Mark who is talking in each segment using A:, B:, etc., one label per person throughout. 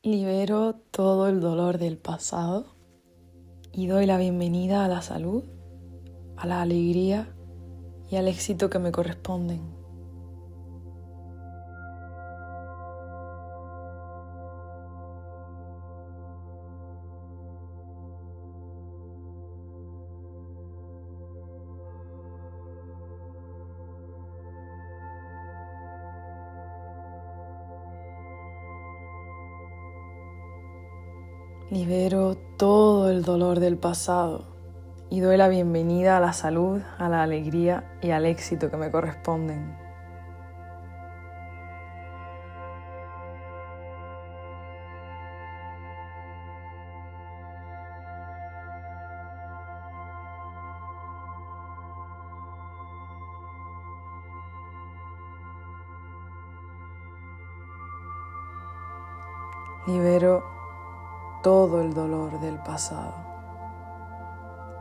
A: Libero todo el dolor del pasado y doy la bienvenida a la salud, a la alegría y al éxito que me corresponden. Libero todo el dolor del pasado y doy la bienvenida a la salud, a la alegría y al éxito que me corresponden. Libero todo el dolor del pasado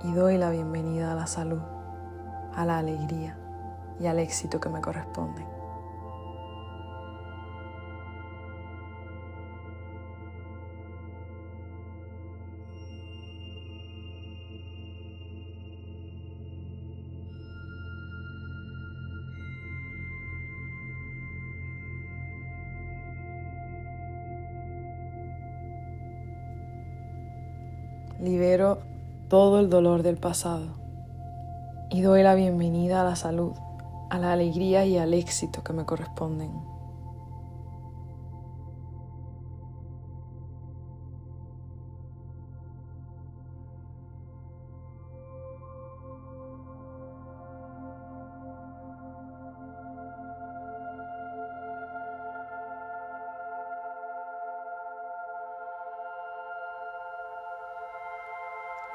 A: y doy la bienvenida a la salud, a la alegría y al éxito que me corresponden. Libero todo el dolor del pasado y doy la bienvenida a la salud, a la alegría y al éxito que me corresponden.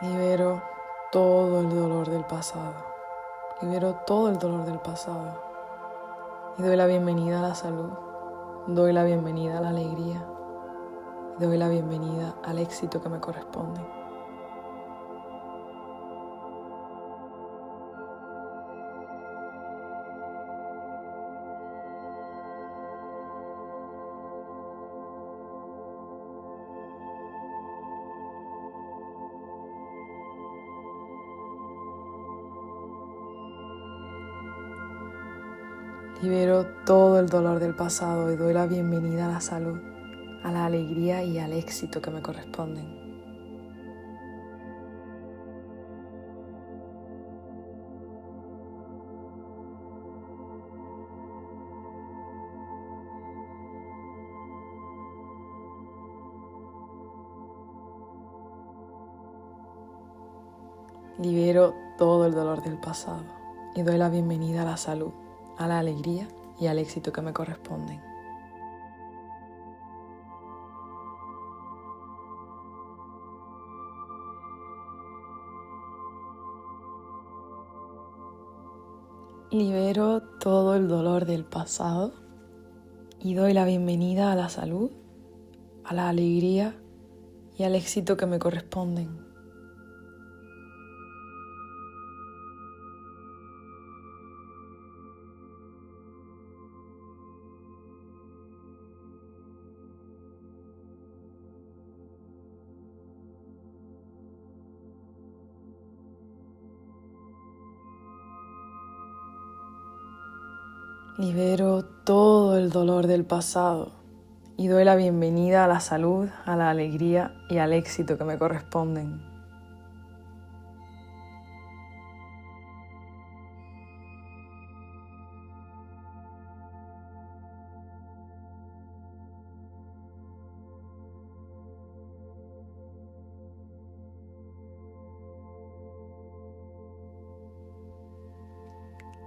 A: Libero todo el dolor del pasado. Libero todo el dolor del pasado y doy la bienvenida a la salud, doy la bienvenida a la alegría, doy la bienvenida al éxito que me corresponde. Libero todo el dolor del pasado y doy la bienvenida a la salud, a la alegría y al éxito que me corresponden. Libero todo el dolor del pasado y doy la bienvenida a la salud, a la alegría y al éxito que me corresponden. Libero todo el dolor del pasado y doy la bienvenida a la salud, a la alegría y al éxito que me corresponden. Libero todo el dolor del pasado y doy la bienvenida a la salud, a la alegría y al éxito que me corresponden.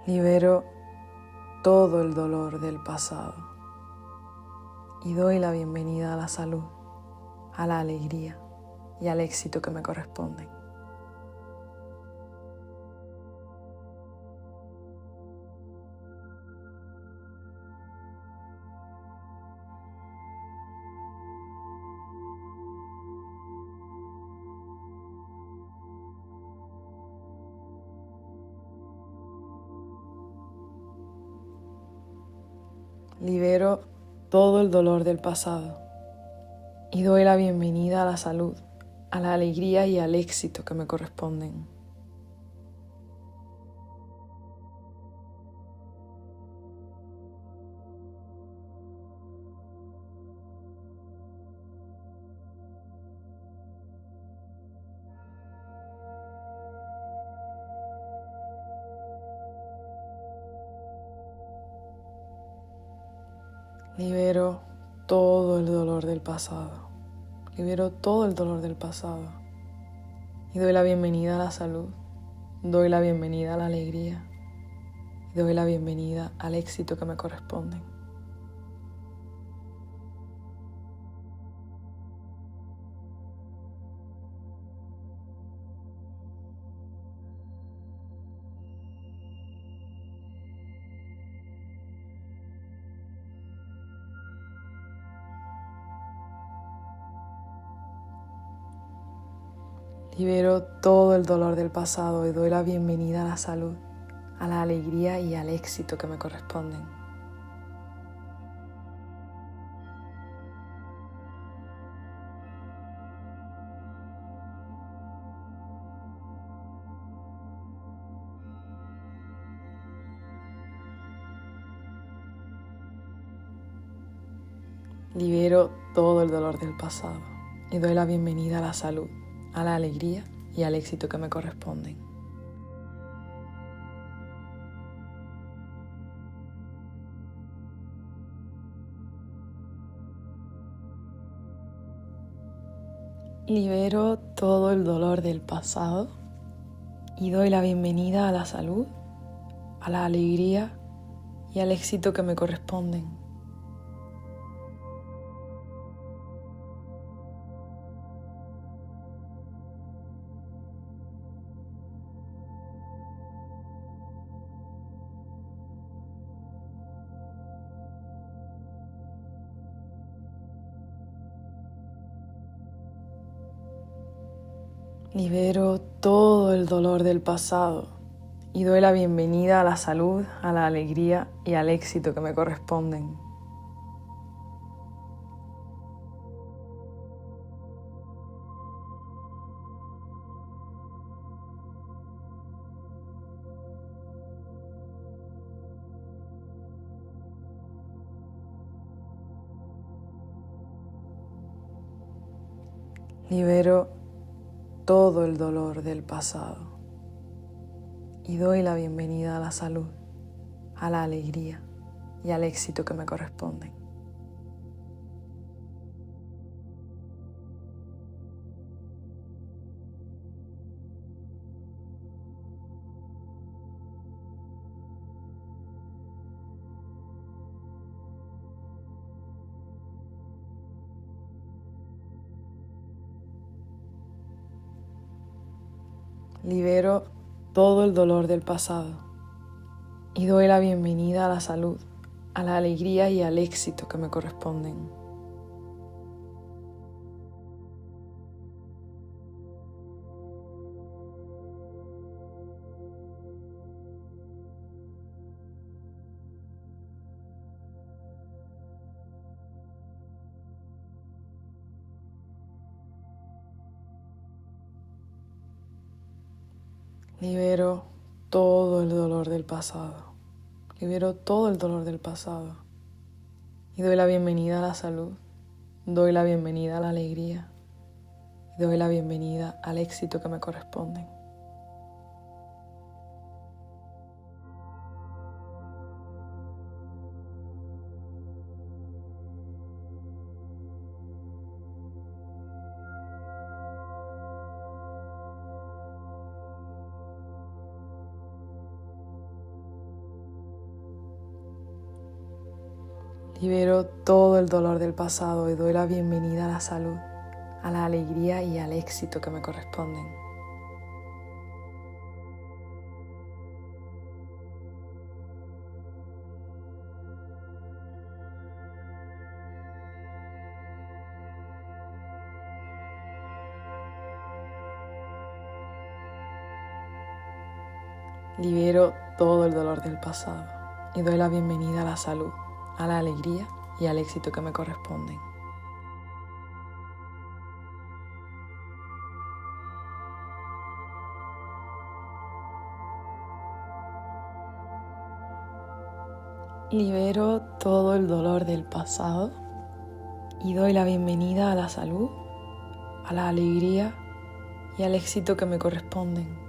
A: Libero todo el dolor del pasado y doy la bienvenida a la salud, a la alegría y al éxito que me corresponden. Libero todo el dolor del pasado y doy la bienvenida a la salud, a la alegría y al éxito que me corresponden. Libero todo el dolor del pasado. Libero todo el dolor del pasado. Y doy la bienvenida a la salud. Doy la bienvenida a la alegría. Y doy la bienvenida al éxito que me corresponden. Libero todo el dolor del pasado y doy la bienvenida a la salud, a la alegría y al éxito que me corresponden. Libero todo el dolor del pasado y doy la bienvenida a la salud, a la alegría y al éxito que me corresponden. Libero todo el dolor del pasado y doy la bienvenida a la salud, a la alegría y al éxito que me corresponden. Libero todo el dolor del pasado y doy la bienvenida a la salud, a la alegría y al éxito que me corresponden. Libero todo el dolor del pasado y doy la bienvenida a la salud, a la alegría y al éxito que me corresponden. Libero todo el dolor del pasado y doy la bienvenida a la salud, a la alegría y al éxito que me corresponden. Libero todo el dolor del pasado. Libero todo el dolor del pasado. Y doy la bienvenida a la salud. Doy la bienvenida a la alegría. Y doy la bienvenida al éxito que me corresponden. Libero todo el dolor del pasado y doy la bienvenida a la salud, a la alegría y al éxito que me corresponden. Libero todo el dolor del pasado y doy la bienvenida a la salud, a la alegría y al éxito que me corresponden. Libero todo el dolor del pasado y doy la bienvenida a la salud, a la alegría y al éxito que me corresponden.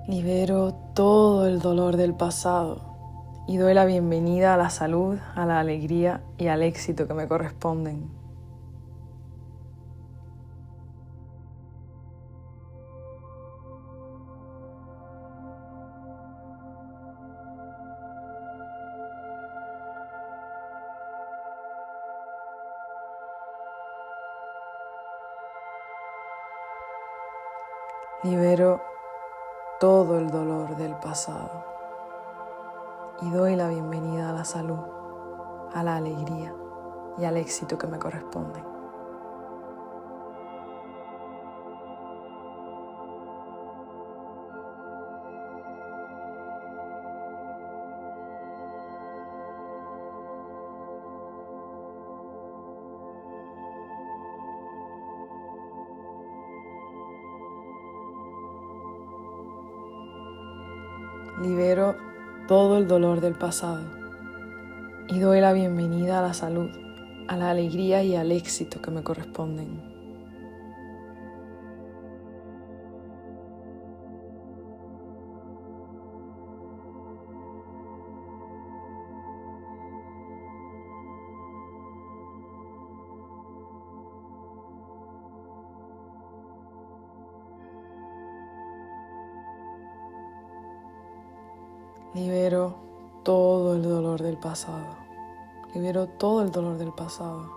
A: Libero todo el dolor del pasado y doy la bienvenida a la salud, a la alegría y al éxito que me corresponden. Libero todo el dolor del pasado y doy la bienvenida a la salud, a la alegría y al éxito que me corresponden. Libero todo el dolor del pasado y doy la bienvenida a la salud, a la alegría y al éxito que me corresponden. Libero todo el dolor del pasado. Libero todo el dolor del pasado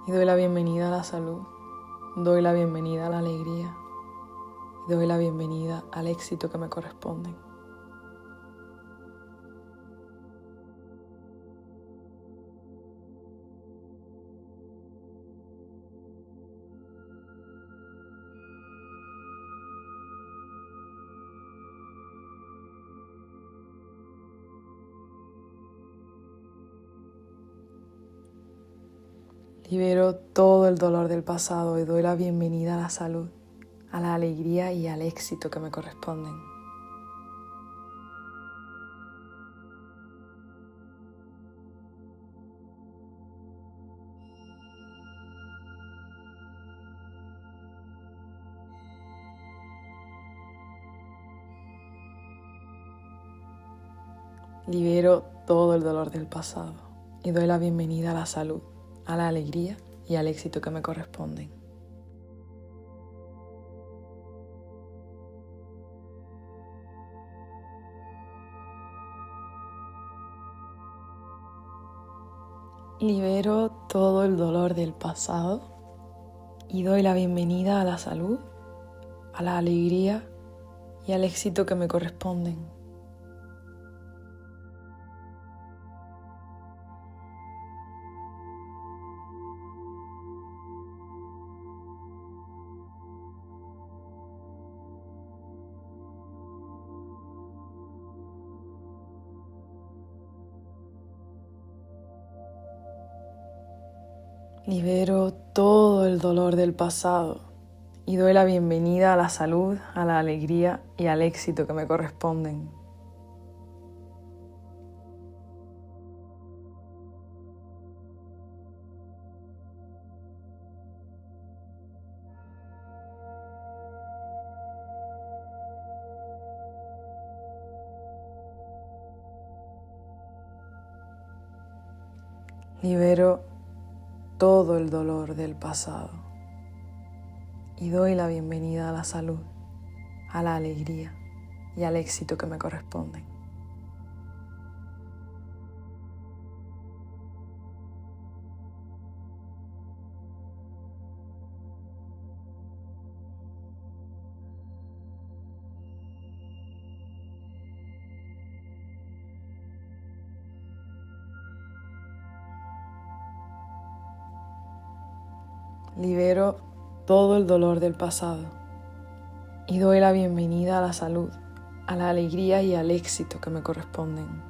A: y doy la bienvenida a la salud, doy la bienvenida a la alegría y doy la bienvenida al éxito que me corresponden. Libero todo el dolor del pasado y doy la bienvenida a la salud, a la alegría y al éxito que me corresponden. Libero todo el dolor del pasado y doy la bienvenida a la salud, a la alegría y al éxito que me corresponden. Libero todo el dolor del pasado y doy la bienvenida a la salud, a la alegría y al éxito que me corresponden. Libero todo el dolor del pasado y doy la bienvenida a la salud, a la alegría y al éxito que me corresponden. Libero todo el dolor del pasado y doy la bienvenida a la salud, a la alegría y al éxito que me corresponden. Libero todo el dolor del pasado y doy la bienvenida a la salud, a la alegría y al éxito que me corresponden.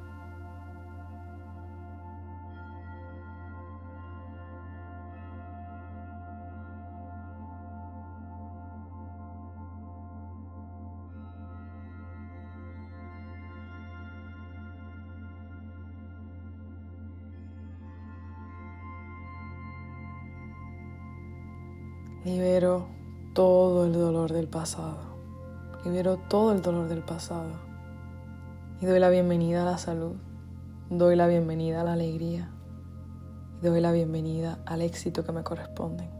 A: Libero todo el dolor del pasado. Libero todo el dolor del pasado. Y doy la bienvenida a la salud. Doy la bienvenida a la alegría. Y doy la bienvenida al éxito que me corresponden.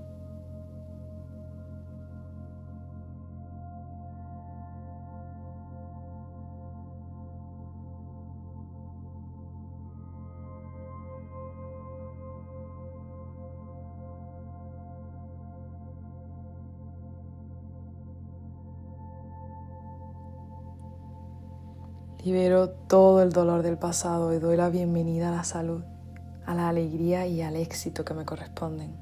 A: Libero todo el dolor del pasado y doy la bienvenida a la salud, a la alegría y al éxito que me corresponden.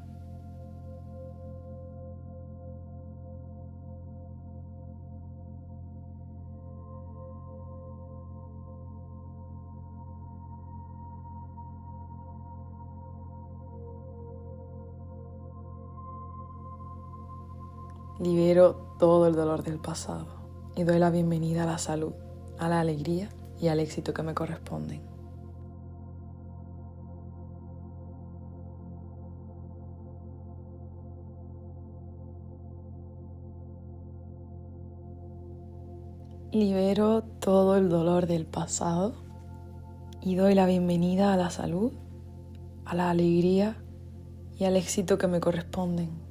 A: Libero todo el dolor del pasado y doy la bienvenida a la salud, a la alegría y al éxito que me corresponden. Libero todo el dolor del pasado y doy la bienvenida a la salud, a la alegría y al éxito que me corresponden.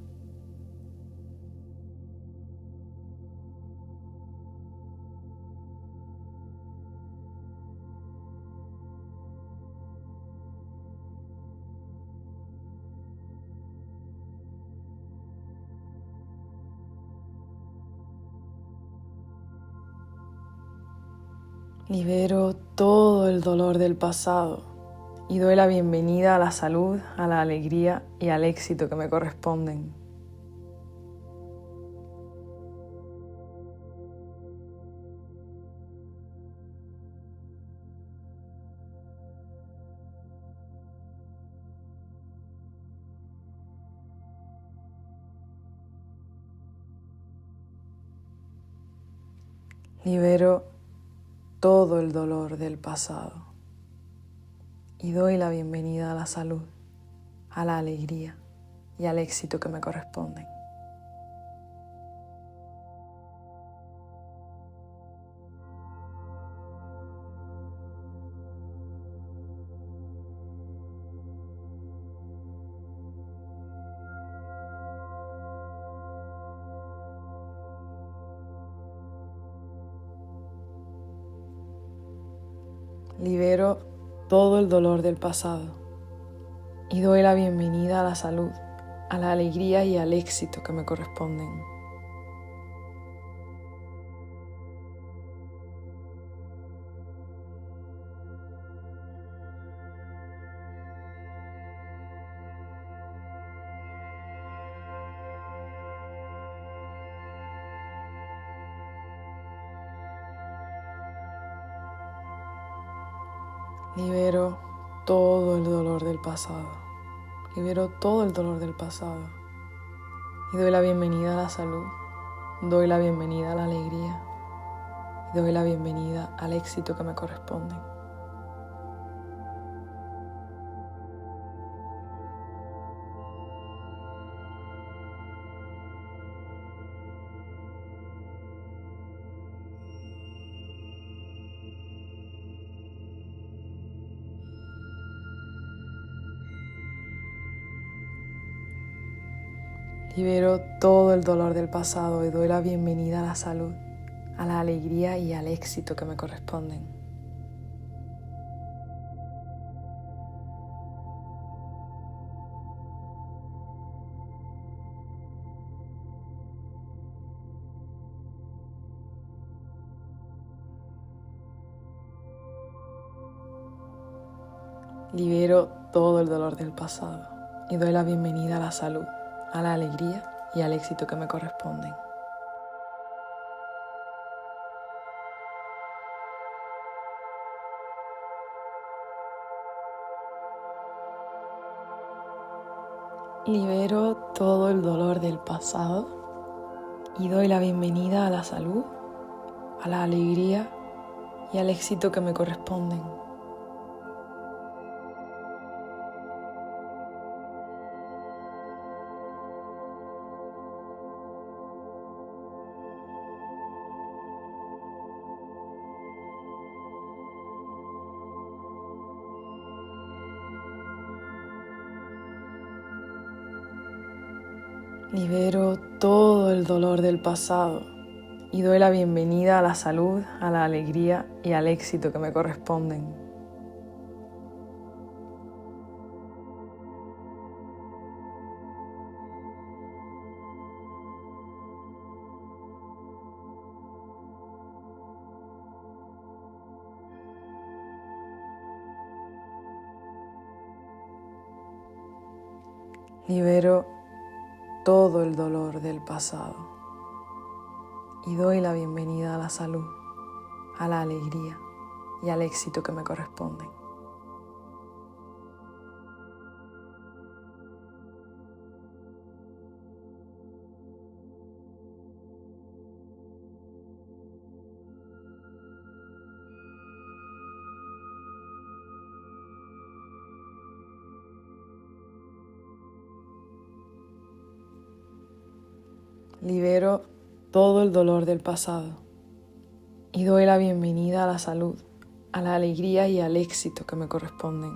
A: Libero todo el dolor del pasado y doy la bienvenida a la salud, a la alegría y al éxito que me corresponden. Libero todo el dolor del pasado y doy la bienvenida a la salud, a la alegría y al éxito que me corresponden. Libero todo el dolor del pasado y doy la bienvenida a la salud, a la alegría y al éxito que me corresponden. Libero todo el dolor del pasado. Libero todo el dolor del pasado. Y doy la bienvenida a la salud. Doy la bienvenida a la alegría. Y doy la bienvenida al éxito que me corresponde. Libero todo el dolor del pasado y doy la bienvenida a la salud, a la alegría y al éxito que me corresponden. Libero todo el dolor del pasado y doy la bienvenida a la salud, a la alegría y al éxito que me corresponden. Libero todo el dolor del pasado y doy la bienvenida a la salud, a la alegría y al éxito que me corresponden. Libero todo el dolor del pasado y doy la bienvenida a la salud, a la alegría y al éxito que me corresponden. Libero todo el dolor del pasado y doy la bienvenida a la salud, a la alegría y al éxito que me corresponden. Libero todo el dolor del pasado y doy la bienvenida a la salud, a la alegría y al éxito que me corresponden.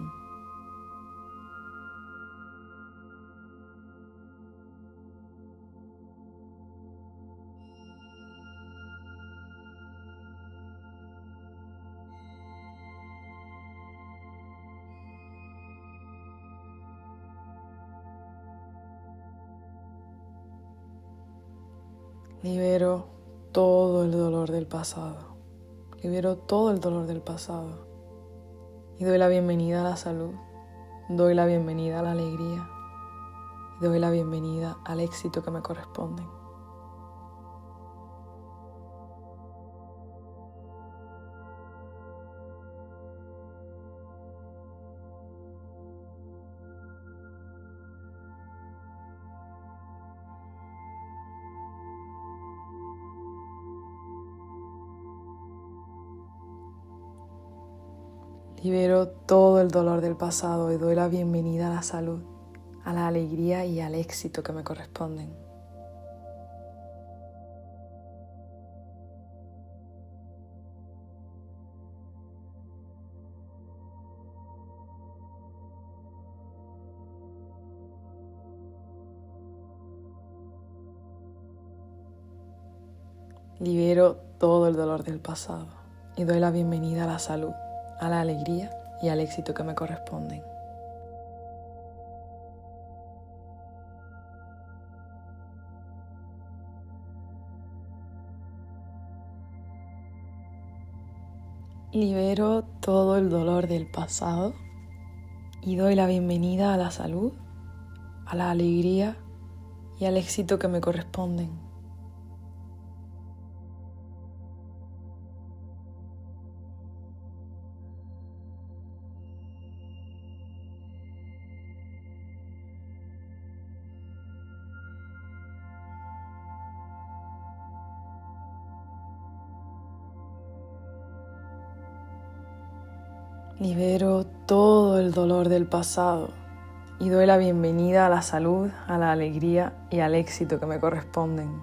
A: Libero todo el dolor del pasado. Libero todo el dolor del pasado y doy la bienvenida a la salud, doy la bienvenida a la alegría y doy la bienvenida al éxito que me corresponden. Libero todo el dolor del pasado y doy la bienvenida a la salud, a la alegría y al éxito que me corresponden. Libero todo el dolor del pasado y doy la bienvenida a la salud, a la alegría y al éxito que me corresponden. Libero todo el dolor del pasado y doy la bienvenida a la salud, a la alegría y al éxito que me corresponden. Libero todo el dolor del pasado y doy la bienvenida a la salud, a la alegría y al éxito que me corresponden.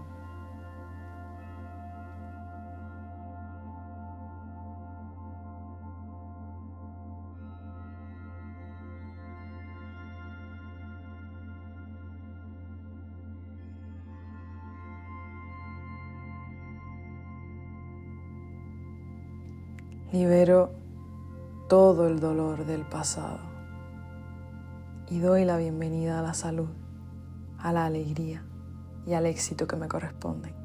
A: Libero todo el dolor del pasado y doy la bienvenida a la salud, a la alegría y al éxito que me corresponden.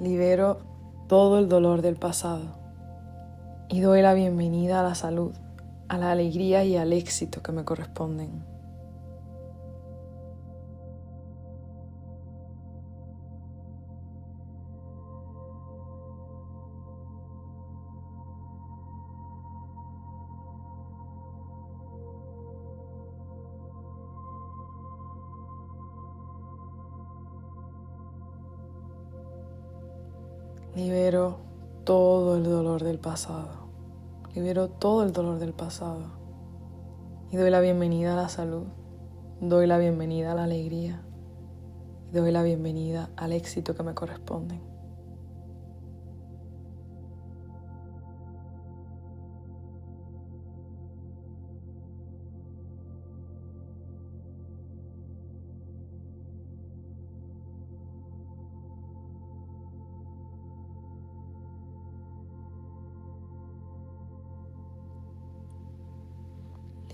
A: Libero todo el dolor del pasado y doy la bienvenida a la salud, a la alegría y al éxito que me corresponden. Libero todo el dolor del pasado. Libero todo el dolor del pasado. Y doy la bienvenida a la salud. Doy la bienvenida a la alegría. Y doy la bienvenida al éxito que me corresponden.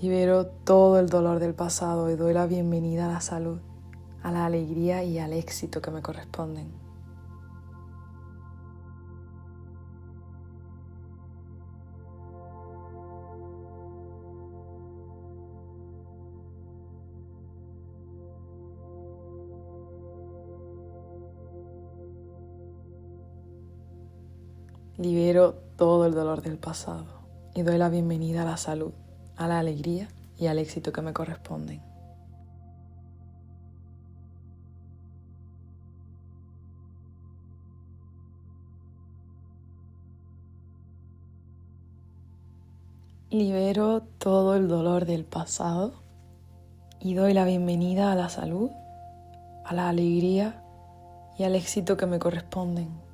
A: Libero todo el dolor del pasado y doy la bienvenida a la salud, a la alegría y al éxito que me corresponden. Libero todo el dolor del pasado y doy la bienvenida a la salud, a la alegría y al éxito que me corresponden. Libero todo el dolor del pasado y doy la bienvenida a la salud, a la alegría y al éxito que me corresponden.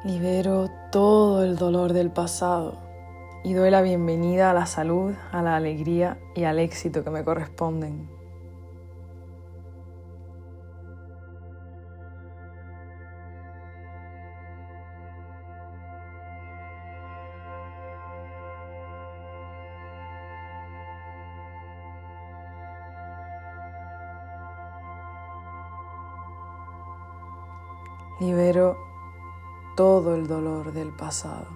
A: Libero todo el dolor del pasado y doy la bienvenida a la salud, a la alegría y al éxito que me corresponden. Libero todo el dolor del pasado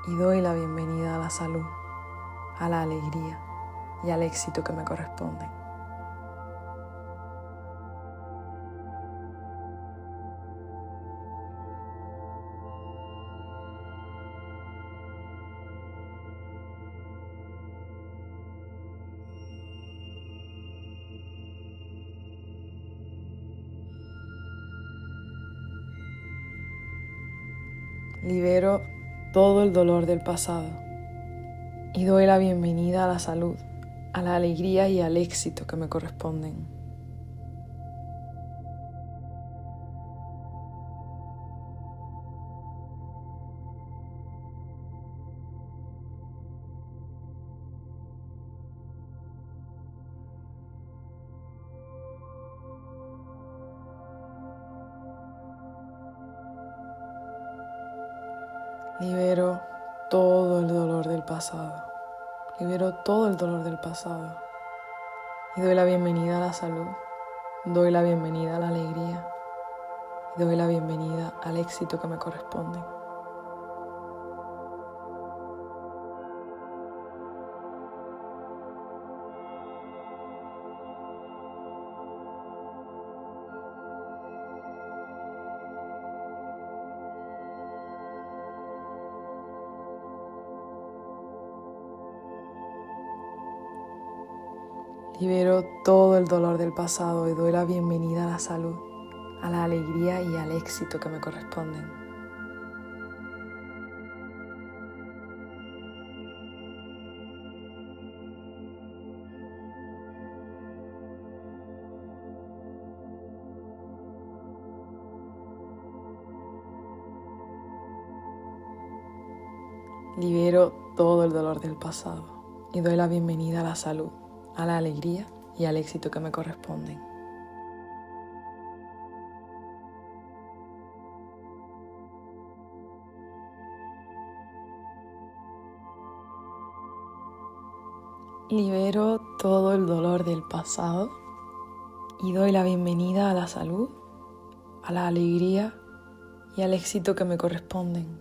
A: y doy la bienvenida a la salud, a la alegría y al éxito que me corresponden. Libero todo el dolor del pasado y doy la bienvenida a la salud, a la alegría y al éxito que me corresponden. Libero todo el dolor del pasado. Libero todo el dolor del pasado. Y doy la bienvenida a la salud. Doy la bienvenida a la alegría. Y doy la bienvenida al éxito que me corresponde. Libero todo el dolor del pasado y doy la bienvenida a la salud, a la alegría y al éxito que me corresponden. Libero todo el dolor del pasado y doy la bienvenida a la salud, a la alegría y al éxito que me corresponden. Libero todo el dolor del pasado y doy la bienvenida a la salud, a la alegría y al éxito que me corresponden.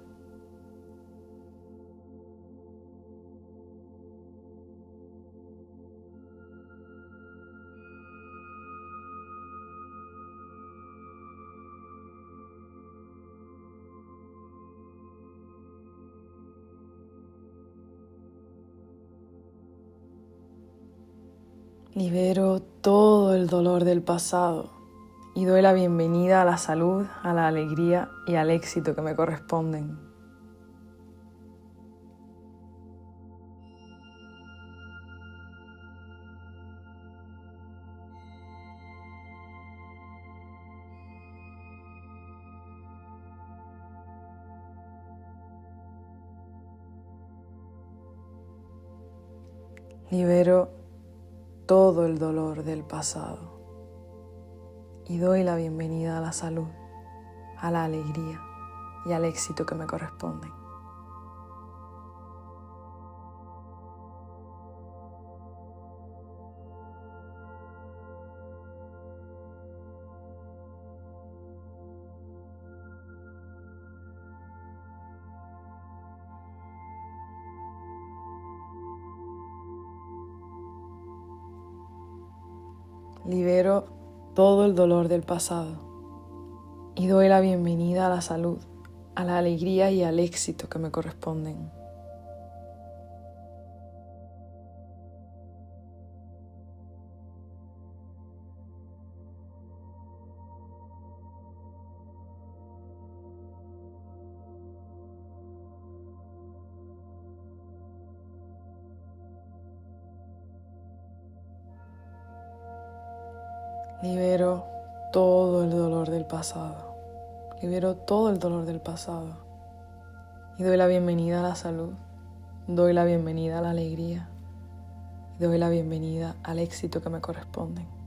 A: Libero todo el dolor del pasado y doy la bienvenida a la salud, a la alegría y al éxito que me corresponden. Libero todo el dolor del pasado y doy la bienvenida a la salud, a la alegría y al éxito que me corresponden. Libero todo el dolor del pasado y doy la bienvenida a la salud, a la alegría y al éxito que me corresponden. Libero todo el dolor del pasado. Libero todo el dolor del pasado y doy la bienvenida a la salud, doy la bienvenida a la alegría y doy la bienvenida al éxito que me corresponden.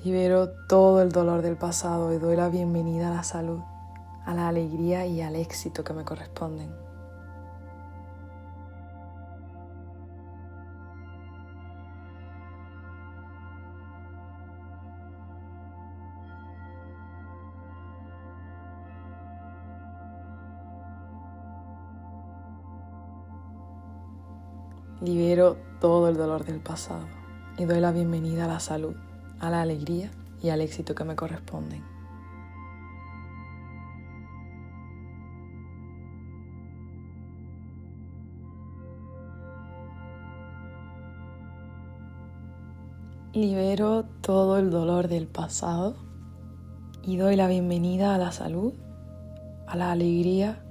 A: Libero todo el dolor del pasado y doy la bienvenida a la salud, a la alegría y al éxito que me corresponden. Libero todo el dolor del pasado y doy la bienvenida a la salud, a la alegría y al éxito que me corresponden. Libero todo el dolor del pasado y doy la bienvenida a la salud, a la alegría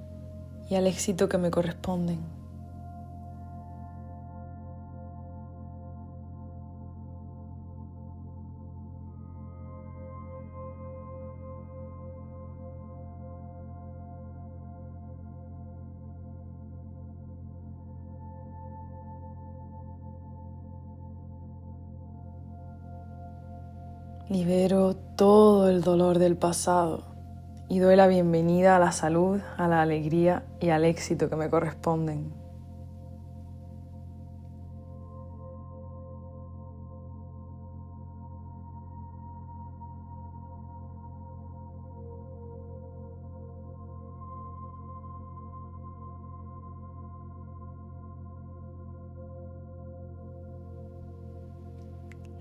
A: y al éxito que me corresponden. Libero todo el dolor del pasado y doy la bienvenida a la salud, a la alegría y al éxito que me corresponden.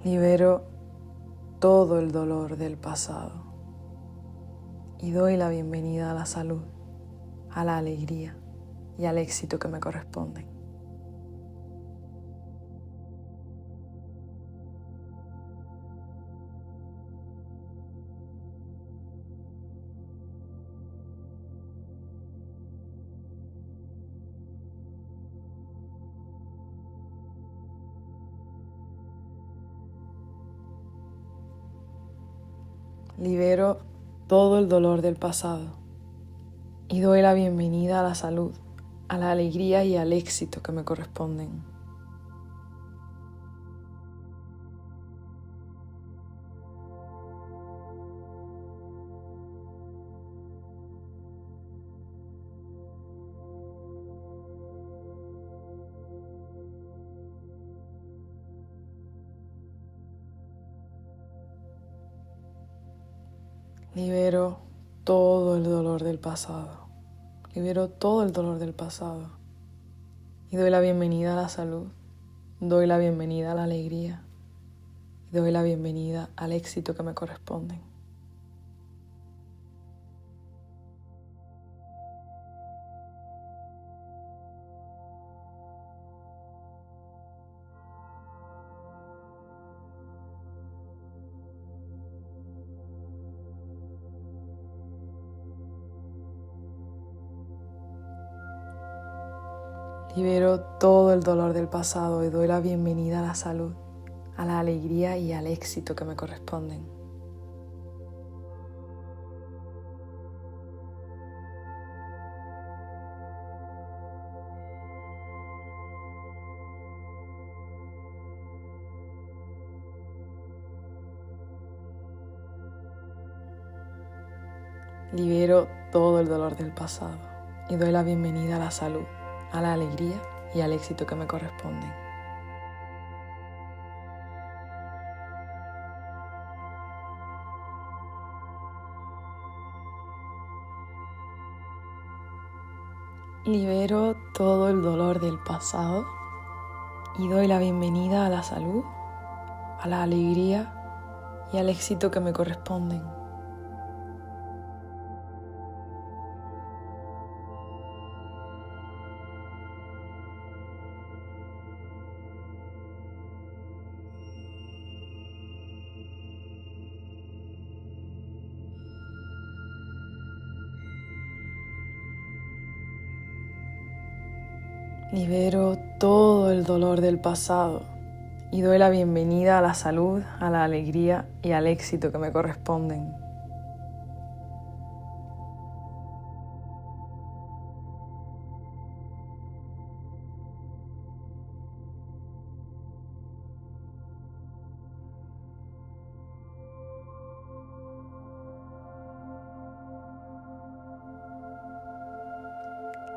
A: Libero todo el dolor del pasado y doy la bienvenida a la salud, a la alegría y al éxito que me corresponden. Libero todo el dolor del pasado y doy la bienvenida a la salud, a la alegría y al éxito que me corresponden. Libero todo el dolor del pasado. Libero todo el dolor del pasado. Y doy la bienvenida a la salud. Doy la bienvenida a la alegría. Y doy la bienvenida al éxito que me corresponden. Libero todo el dolor del pasado y doy la bienvenida a la salud, a la alegría y al éxito que me corresponden. Libero todo el dolor del pasado y doy la bienvenida a la salud, a la alegría y al éxito que me corresponden. Libero todo el dolor del pasado y doy la bienvenida a la salud, a la alegría y al éxito que me corresponden. Libero todo el dolor del pasado y doy la bienvenida a la salud, a la alegría y al éxito que me corresponden.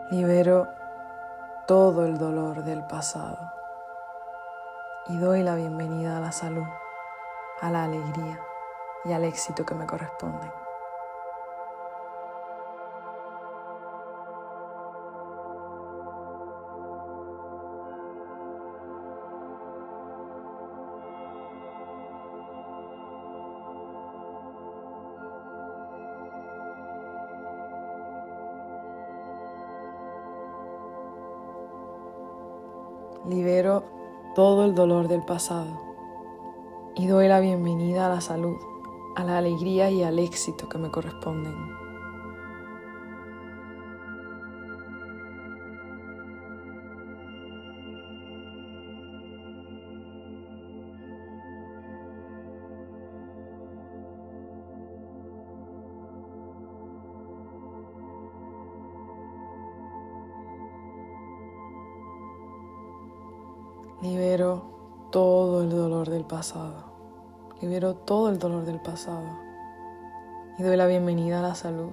A: Libero todo el dolor del pasado y doy la bienvenida a la salud, a la alegría y al éxito que me corresponden. Libero todo el dolor del pasado y doy la bienvenida a la salud, a la alegría y al éxito que me corresponden. Libero todo el dolor del pasado. Libero todo el dolor del pasado. Y doy la bienvenida a la salud.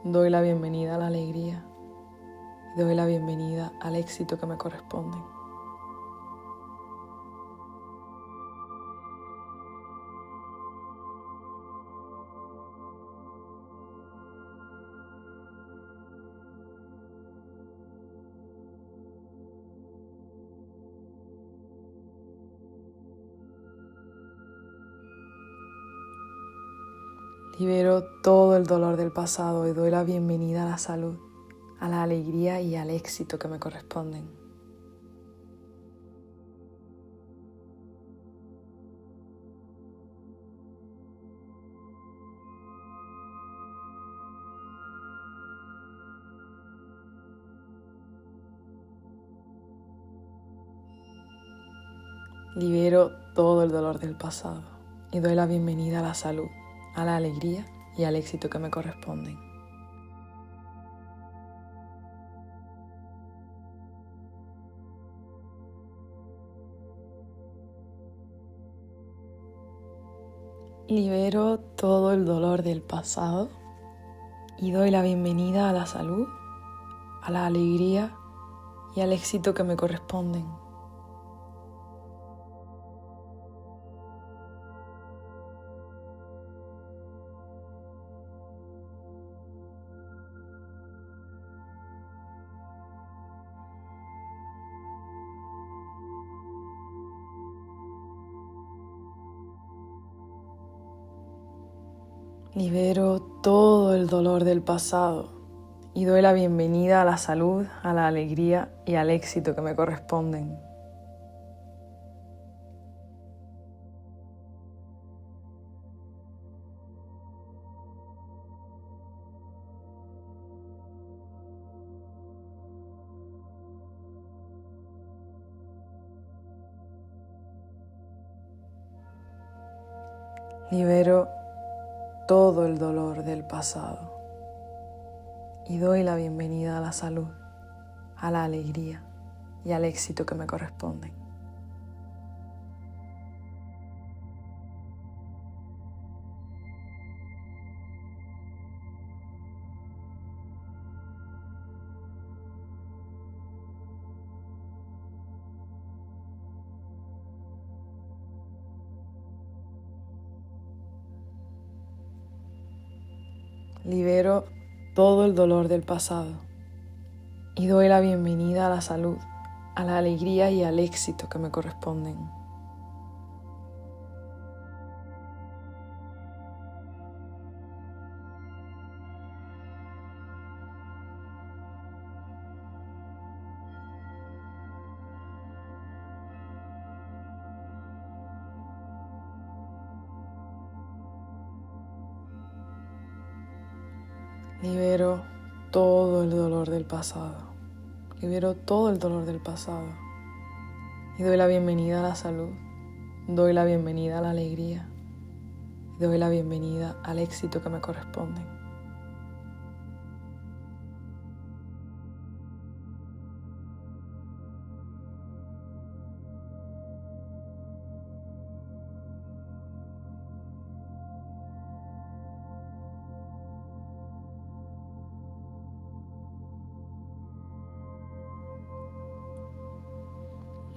A: Doy la bienvenida a la alegría. Y doy la bienvenida al éxito que me corresponden. Libero todo el dolor del pasado y doy la bienvenida a la salud, a la alegría y al éxito que me corresponden. Libero todo el dolor del pasado y doy la bienvenida a la salud, a la alegría y al éxito que me corresponden. Libero todo el dolor del pasado y doy la bienvenida a la salud, a la alegría y al éxito que me corresponden. Libero todo el dolor del pasado y doy la bienvenida a la salud, a la alegría y al éxito que me corresponden. Libero todo el dolor del pasado y doy la bienvenida a la salud, a la alegría y al éxito que me corresponden. Libero todo el dolor del pasado y doy la bienvenida a la salud, a la alegría y al éxito que me corresponden. Libero todo el dolor del pasado. Libero todo el dolor del pasado y doy la bienvenida a la salud, doy la bienvenida a la alegría y doy la bienvenida al éxito que me corresponden.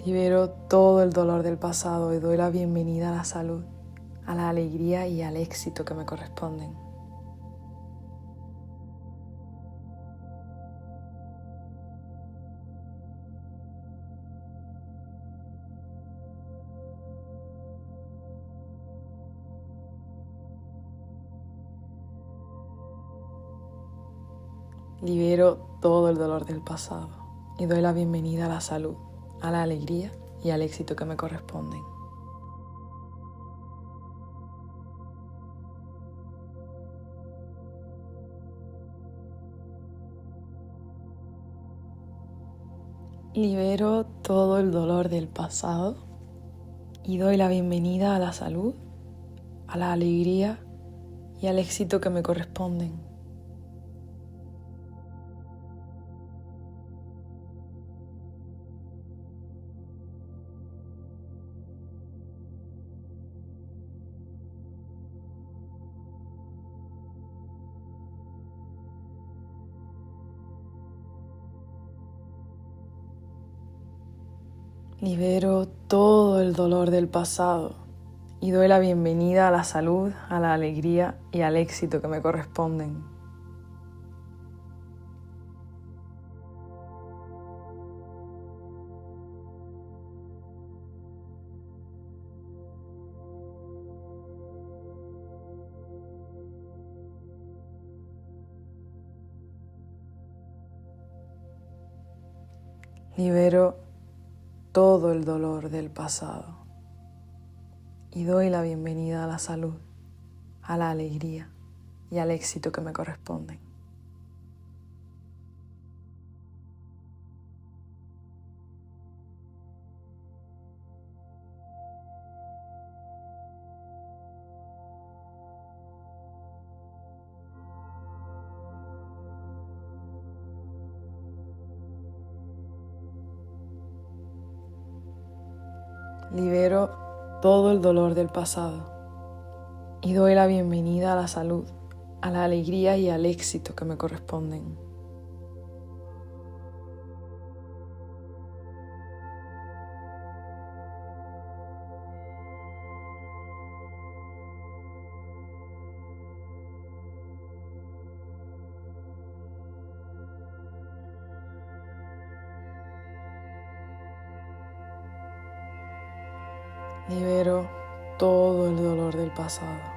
A: Libero todo el dolor del pasado y doy la bienvenida a la salud, a la alegría y al éxito que me corresponden. Libero todo el dolor del pasado y doy la bienvenida a la salud, a la alegría y al éxito que me corresponden. Libero todo el dolor del pasado y doy la bienvenida a la salud, a la alegría y al éxito que me corresponden. Libero todo el dolor del pasado y doy la bienvenida a la salud, a la alegría y al éxito que me corresponden. Libero todo el dolor del pasado y doy la bienvenida a la salud, a la alegría y al éxito que me corresponden. Libero todo el dolor del pasado y doy la bienvenida a la salud, a la alegría y al éxito que me corresponden. Libero todo el dolor del pasado.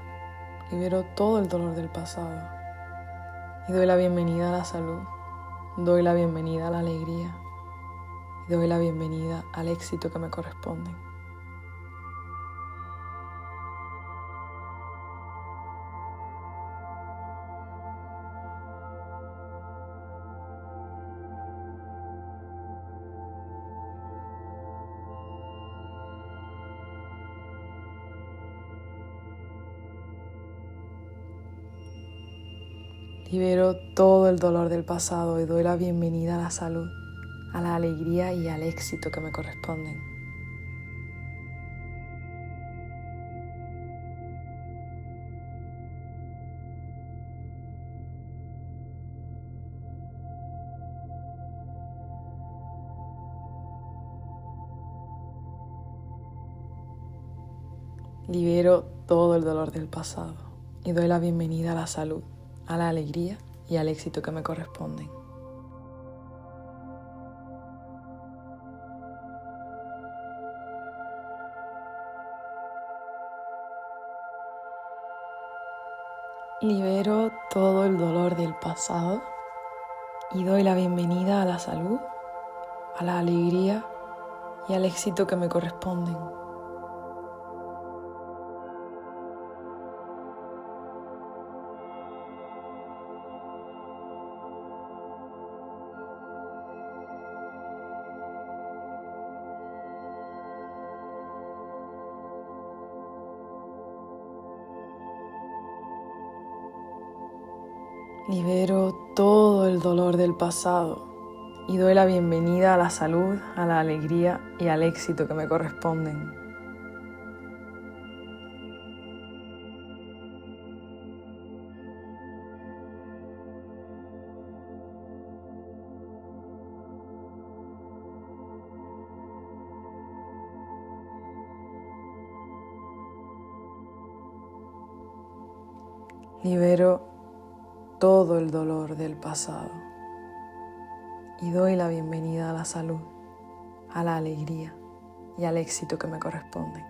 A: Libero todo el dolor del pasado. Y doy la bienvenida a la salud. Doy la bienvenida a la alegría. Y doy la bienvenida al éxito que me corresponde. Libero todo el dolor del pasado y doy la bienvenida a la salud, a la alegría y al éxito que me corresponden. Libero todo el dolor del pasado y doy la bienvenida a la salud, a la alegría y al éxito que me corresponden. Libero todo el dolor del pasado y doy la bienvenida a la salud, a la alegría y al éxito que me corresponden. Libero todo el dolor del pasado y doy la bienvenida a la salud, a la alegría y al éxito que me corresponden. Libero todo el dolor del pasado y doy la bienvenida a la salud, a la alegría y al éxito que me corresponden.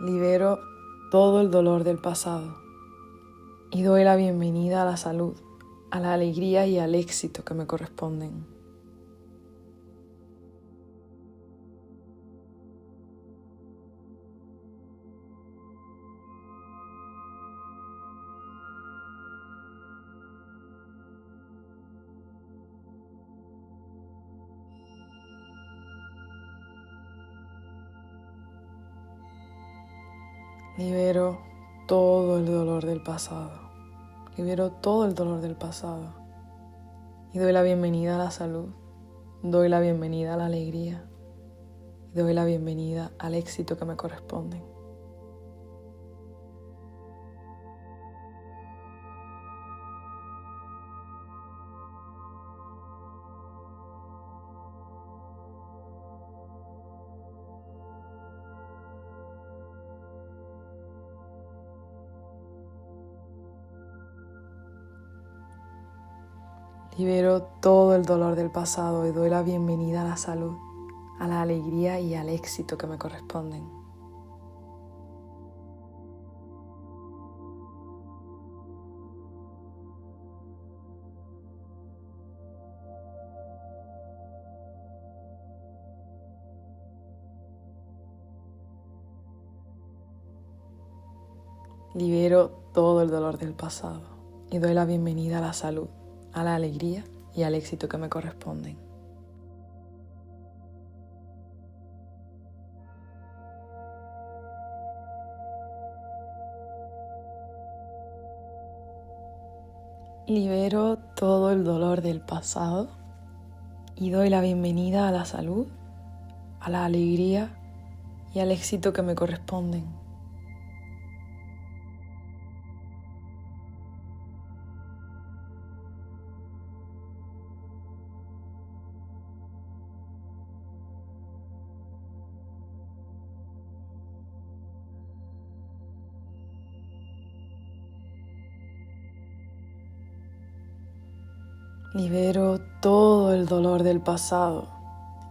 A: Libero todo el dolor del pasado y doy la bienvenida a la salud, a la alegría y al éxito que me corresponden. Libero todo el dolor del pasado. Libero todo el dolor del pasado. Y doy la bienvenida a la salud. Doy la bienvenida a la alegría. Y doy la bienvenida al éxito que me corresponde. Libero todo el dolor del pasado y doy la bienvenida a la salud, a la alegría y al éxito que me corresponden. Libero todo el dolor del pasado y doy la bienvenida a la salud, a la alegría y al éxito que me corresponden. Libero todo el dolor del pasado y doy la bienvenida a la salud, a la alegría y al éxito que me corresponden. Libero todo el dolor del pasado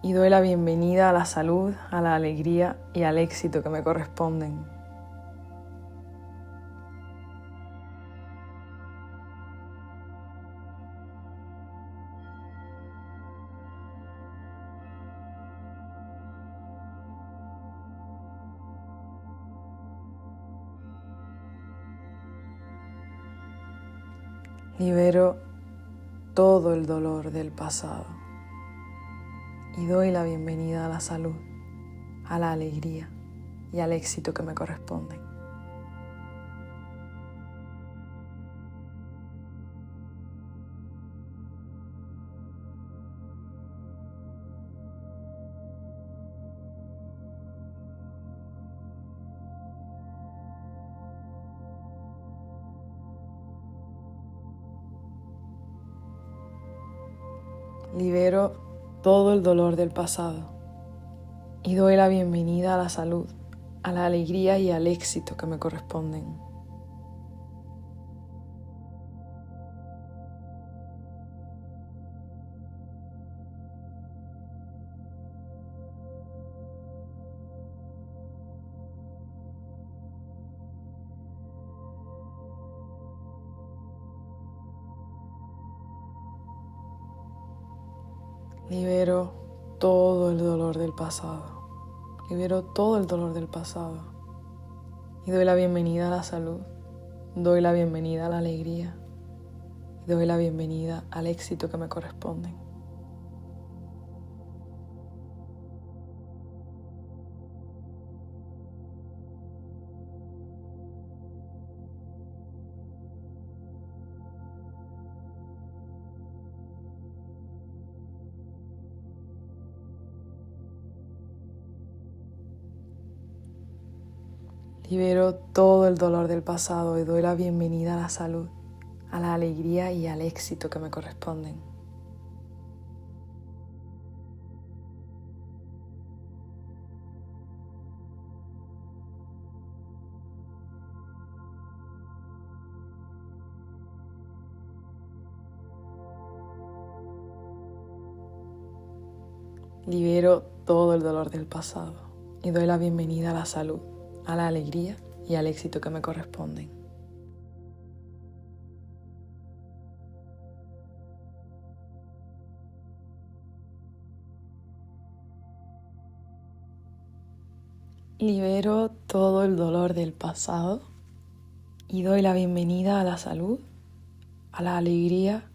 A: y doy la bienvenida a la salud, a la alegría y al éxito que me corresponden. Libero todo el dolor del pasado y doy la bienvenida a la salud, a la alegría y al éxito que me corresponden. Libero todo el dolor del pasado y doy la bienvenida a la salud, a la alegría y al éxito que me corresponden. Libero todo el dolor del pasado. Libero todo el dolor del pasado y doy la bienvenida a la salud, doy la bienvenida a la alegría y doy la bienvenida al éxito que me corresponden. Libero todo el dolor del pasado y doy la bienvenida a la salud, a la alegría y al éxito que me corresponden. Libero todo el dolor del pasado y doy la bienvenida a la salud, a la alegría y al éxito que me corresponden. Libero todo el dolor del pasado y doy la bienvenida a la salud, a la alegría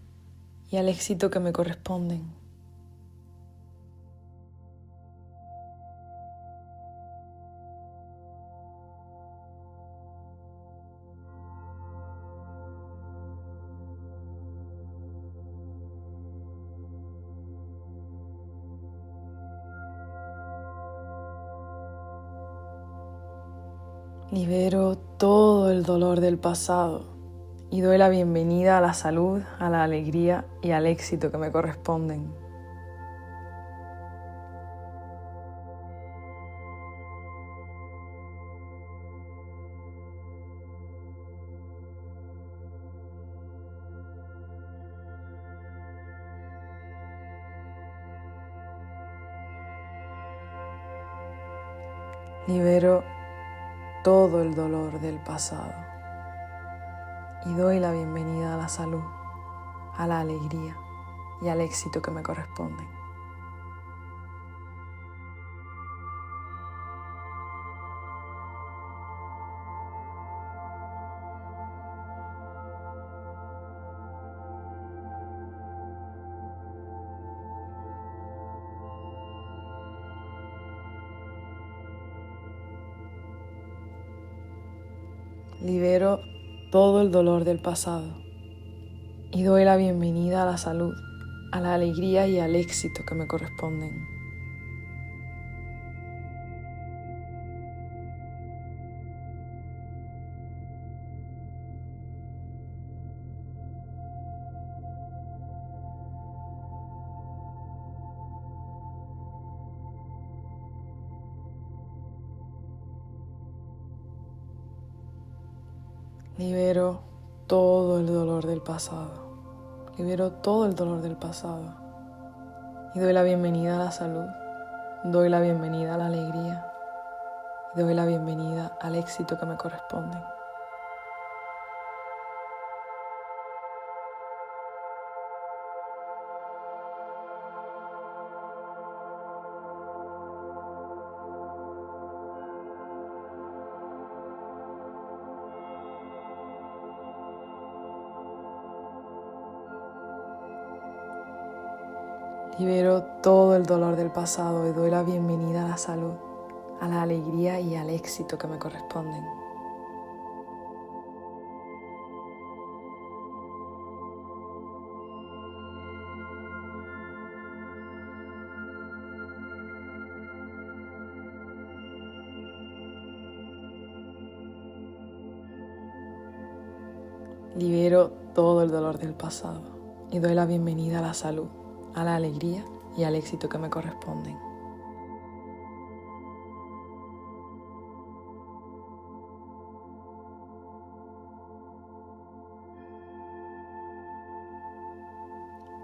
A: y al éxito que me corresponden. Libero todo el dolor del pasado y doy la bienvenida a la salud, a la alegría y al éxito que me corresponden. Libero todo el dolor del pasado y doy la bienvenida a la salud, a la alegría y al éxito que me corresponden. Libero todo el dolor del pasado y doy la bienvenida a la salud, a la alegría y al éxito que me corresponden. Libero todo el dolor del pasado. Libero todo el dolor del pasado. Y doy la bienvenida a la salud. Doy la bienvenida a la alegría. Y doy la bienvenida al éxito que me corresponde. Libero todo el dolor del pasado y doy la bienvenida a la salud, a la alegría y al éxito que me corresponden. Libero todo el dolor del pasado y doy la bienvenida a la salud, a la alegría y al éxito que me corresponden.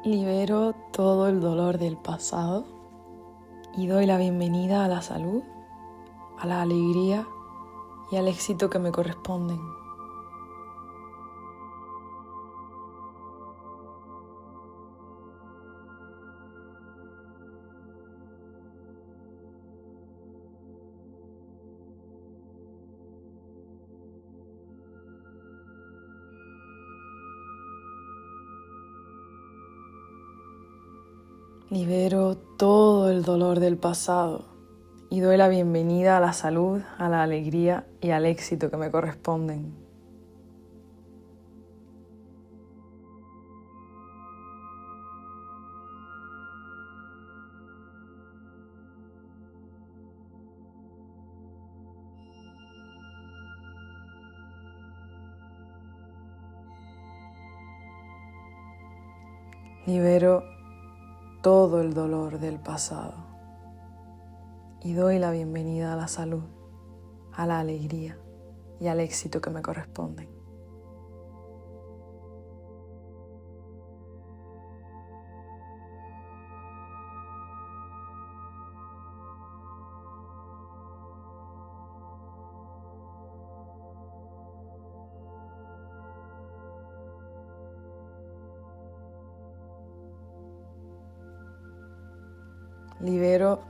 A: Libero todo el dolor del pasado y doy la bienvenida a la salud, a la alegría y al éxito que me corresponden. Libero todo el dolor del pasado y doy la bienvenida a la salud, a la alegría y al éxito que me corresponden. Libero todo el dolor del pasado y doy la bienvenida a la salud, a la alegría y al éxito que me corresponden. Libero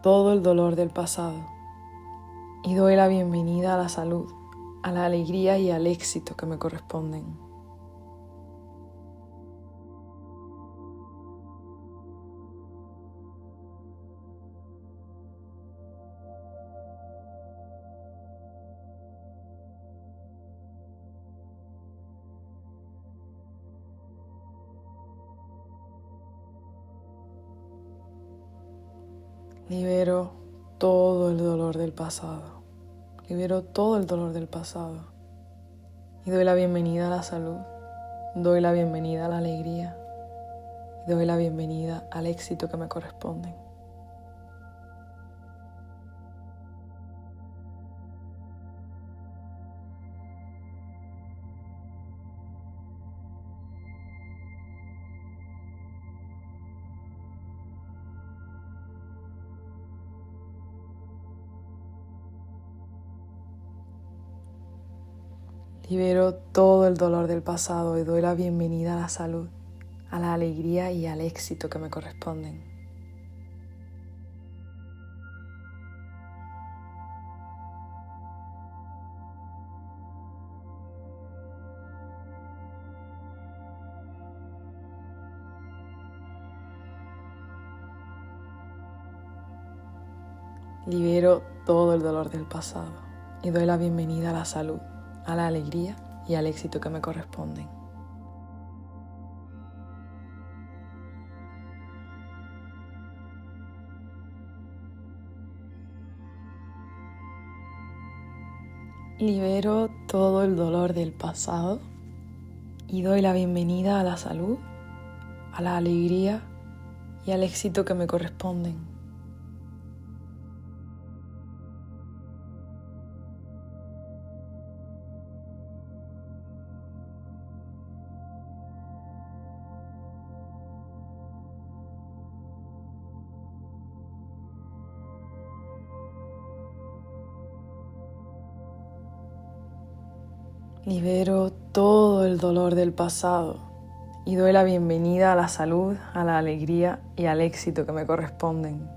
A: todo el dolor del pasado y doy la bienvenida a la salud, a la alegría y al éxito que me corresponden. Libero todo el dolor del pasado. Libero todo el dolor del pasado. Y doy la bienvenida a la salud. Doy la bienvenida a la alegría. Y doy la bienvenida al éxito que me corresponden. Libero todo el dolor del pasado y doy la bienvenida a la salud, a la alegría y al éxito que me corresponden. Libero todo el dolor del pasado y doy la bienvenida a la salud, a la alegría y al éxito que me corresponden. Libero todo el dolor del pasado y doy la bienvenida a la salud, a la alegría y al éxito que me corresponden. Libero todo el dolor del pasado y doy la bienvenida a la salud, a la alegría y al éxito que me corresponden.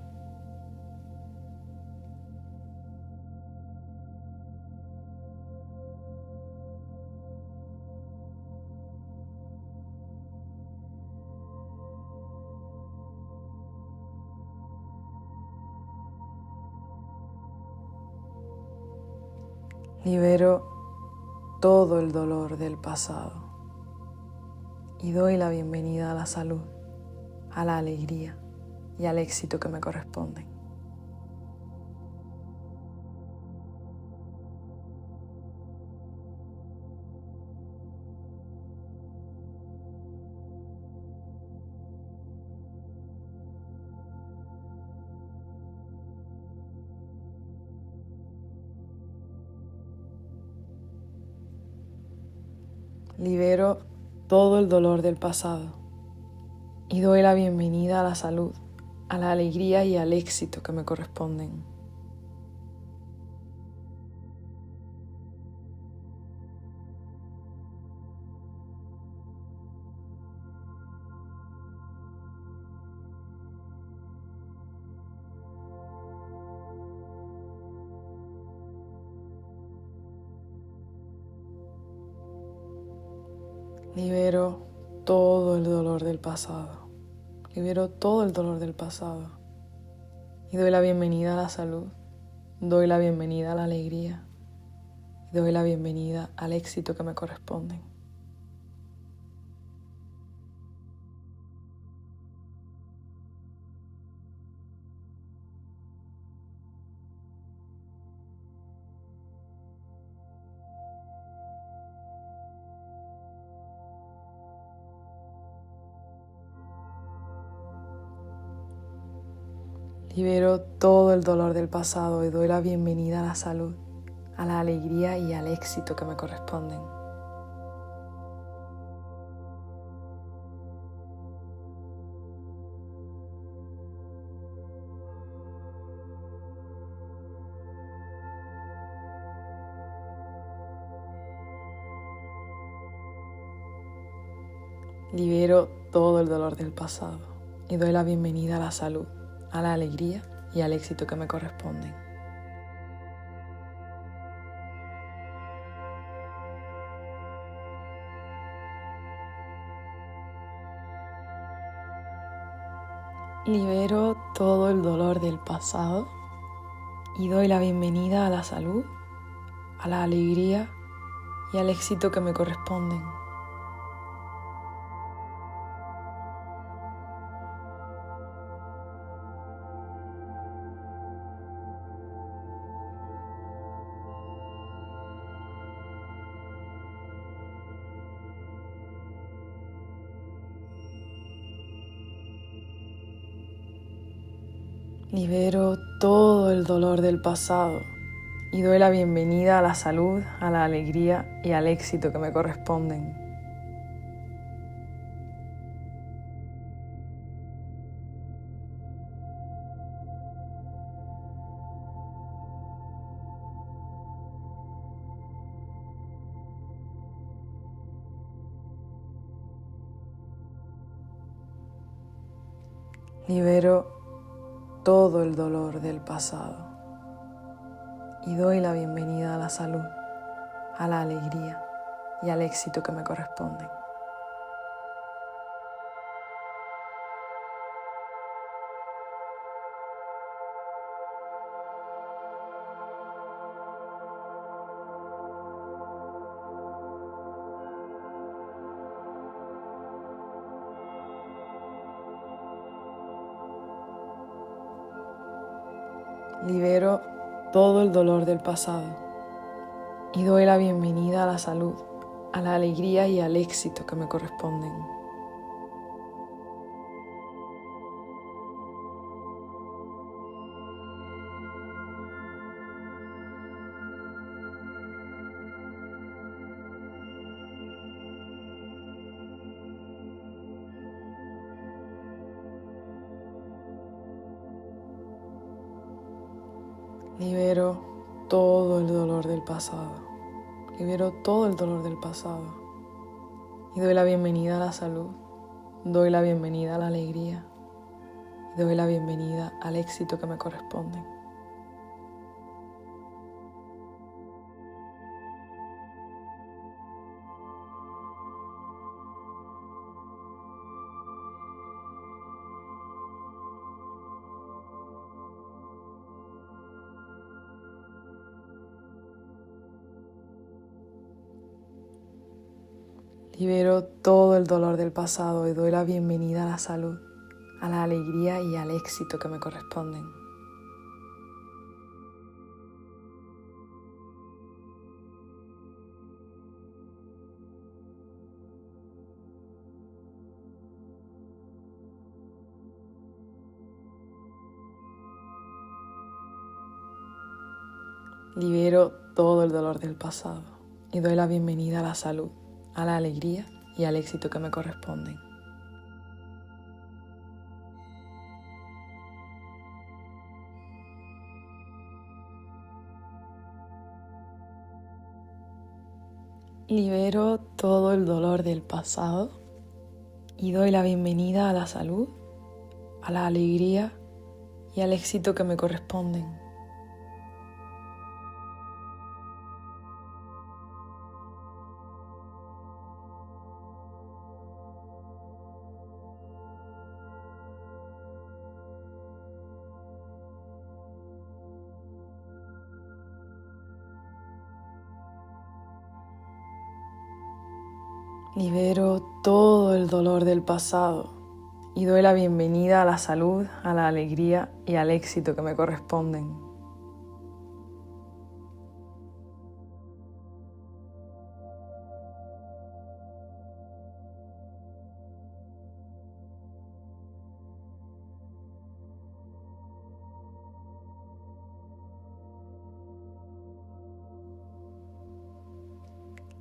A: Libero todo el dolor del pasado y doy la bienvenida a la salud, a la alegría y al éxito que me corresponden. Libero todo el dolor del pasado y doy la bienvenida a la salud, a la alegría y al éxito que me corresponden. Libero todo el dolor del pasado. Libero todo el dolor del pasado y doy la bienvenida a la salud, doy la bienvenida a la alegría y doy la bienvenida al éxito que me corresponden. Libero todo el dolor del pasado y doy la bienvenida a la salud, a la alegría y al éxito que me corresponden. Libero todo el dolor del pasado y doy la bienvenida a la salud, a la alegría y al éxito que me corresponden. Libero todo el dolor del pasado y doy la bienvenida a la salud, a la alegría y al éxito que me corresponden. Libero todo el dolor del pasado y doy la bienvenida a la salud, a la alegría y al éxito que me corresponden. Libero todo el dolor del pasado y doy la bienvenida a la salud, a la alegría y al éxito que me corresponden. Libero todo el dolor del pasado y doy la bienvenida a la salud, a la alegría y al éxito que me corresponden. Libero todo el dolor del pasado. Libero todo el dolor del pasado. Y doy la bienvenida a la salud. Doy la bienvenida a la alegría. Y doy la bienvenida al éxito que me corresponde. Libero todo el dolor del pasado y doy la bienvenida a la salud, a la alegría y al éxito que me corresponden. Libero todo el dolor del pasado y doy la bienvenida a la salud, a la alegría y al éxito que me corresponden. Libero todo el dolor del pasado y doy la bienvenida a la salud, a la alegría y al éxito que me corresponden. Libero todo el dolor del pasado y doy la bienvenida a la salud, a la alegría y al éxito que me corresponden.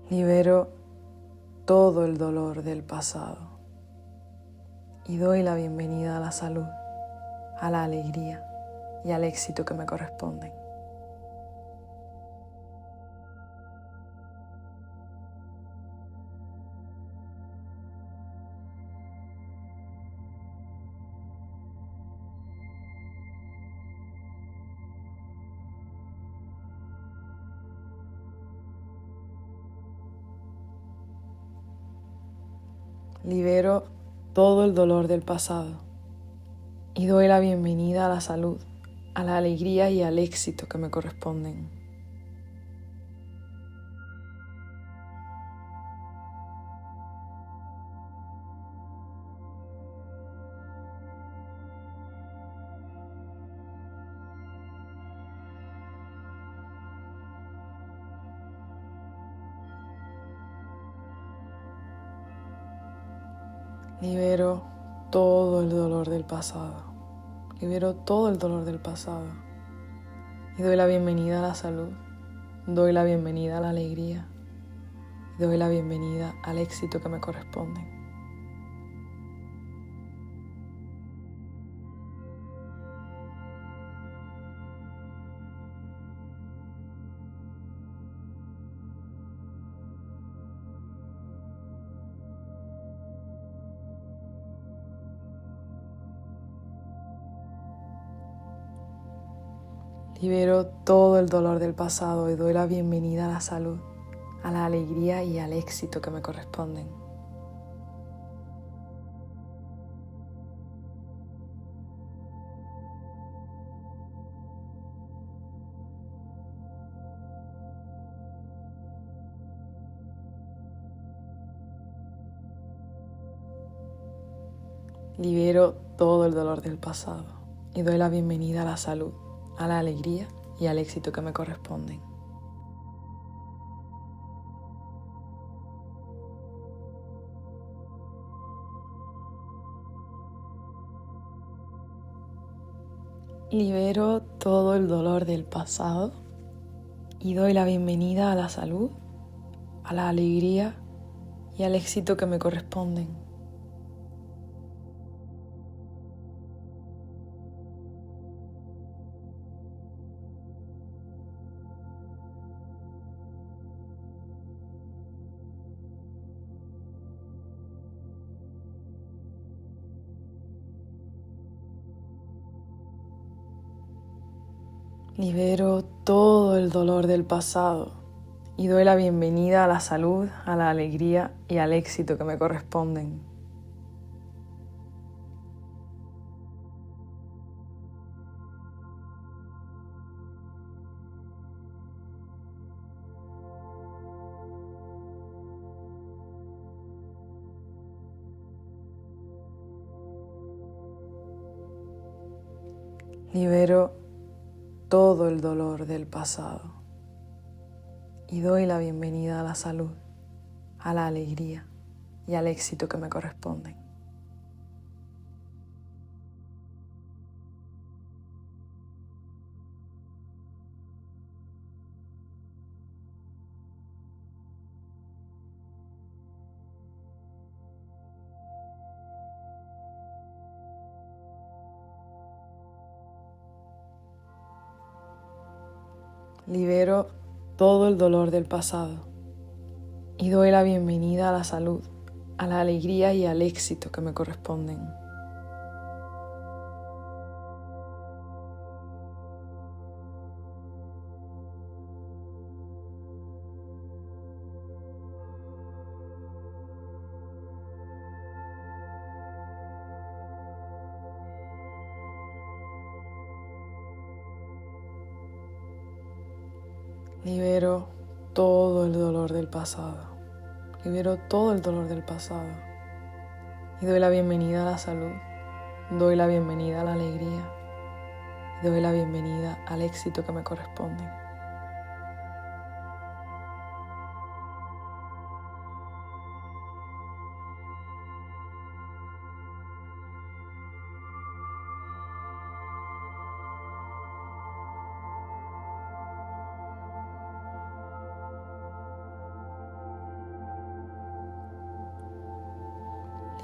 A: Libero todo el dolor del pasado y doy la bienvenida a la salud, a la alegría y al éxito que me corresponden. Libero todo el dolor del pasado y doy la bienvenida a la salud, a la alegría y al éxito que me corresponden. Libero todo el dolor del pasado. Libero todo el dolor del pasado. Y doy la bienvenida a la salud. Doy la bienvenida a la alegría. Y doy la bienvenida al éxito que me corresponde. Libero todo el dolor del pasado y doy la bienvenida a la salud, a la alegría y al éxito que me corresponden. Libero todo el dolor del pasado y doy la bienvenida a la salud, a la alegría y al éxito que me corresponden. Libero todo el dolor del pasado y doy la bienvenida a la salud, a la alegría y al éxito que me corresponden. Libero todo el dolor del pasado y doy la bienvenida a la salud, a la alegría y al éxito que me corresponden. Libero todo el dolor del pasado y doy la bienvenida a la salud, a la alegría y al éxito que me corresponden. Libero todo el dolor del pasado y doy la bienvenida a la salud, a la alegría y al éxito que me corresponden. Libero todo el dolor del pasado. Libero todo el dolor del pasado y doy la bienvenida a la salud, doy la bienvenida a la alegría y doy la bienvenida al éxito que me corresponde.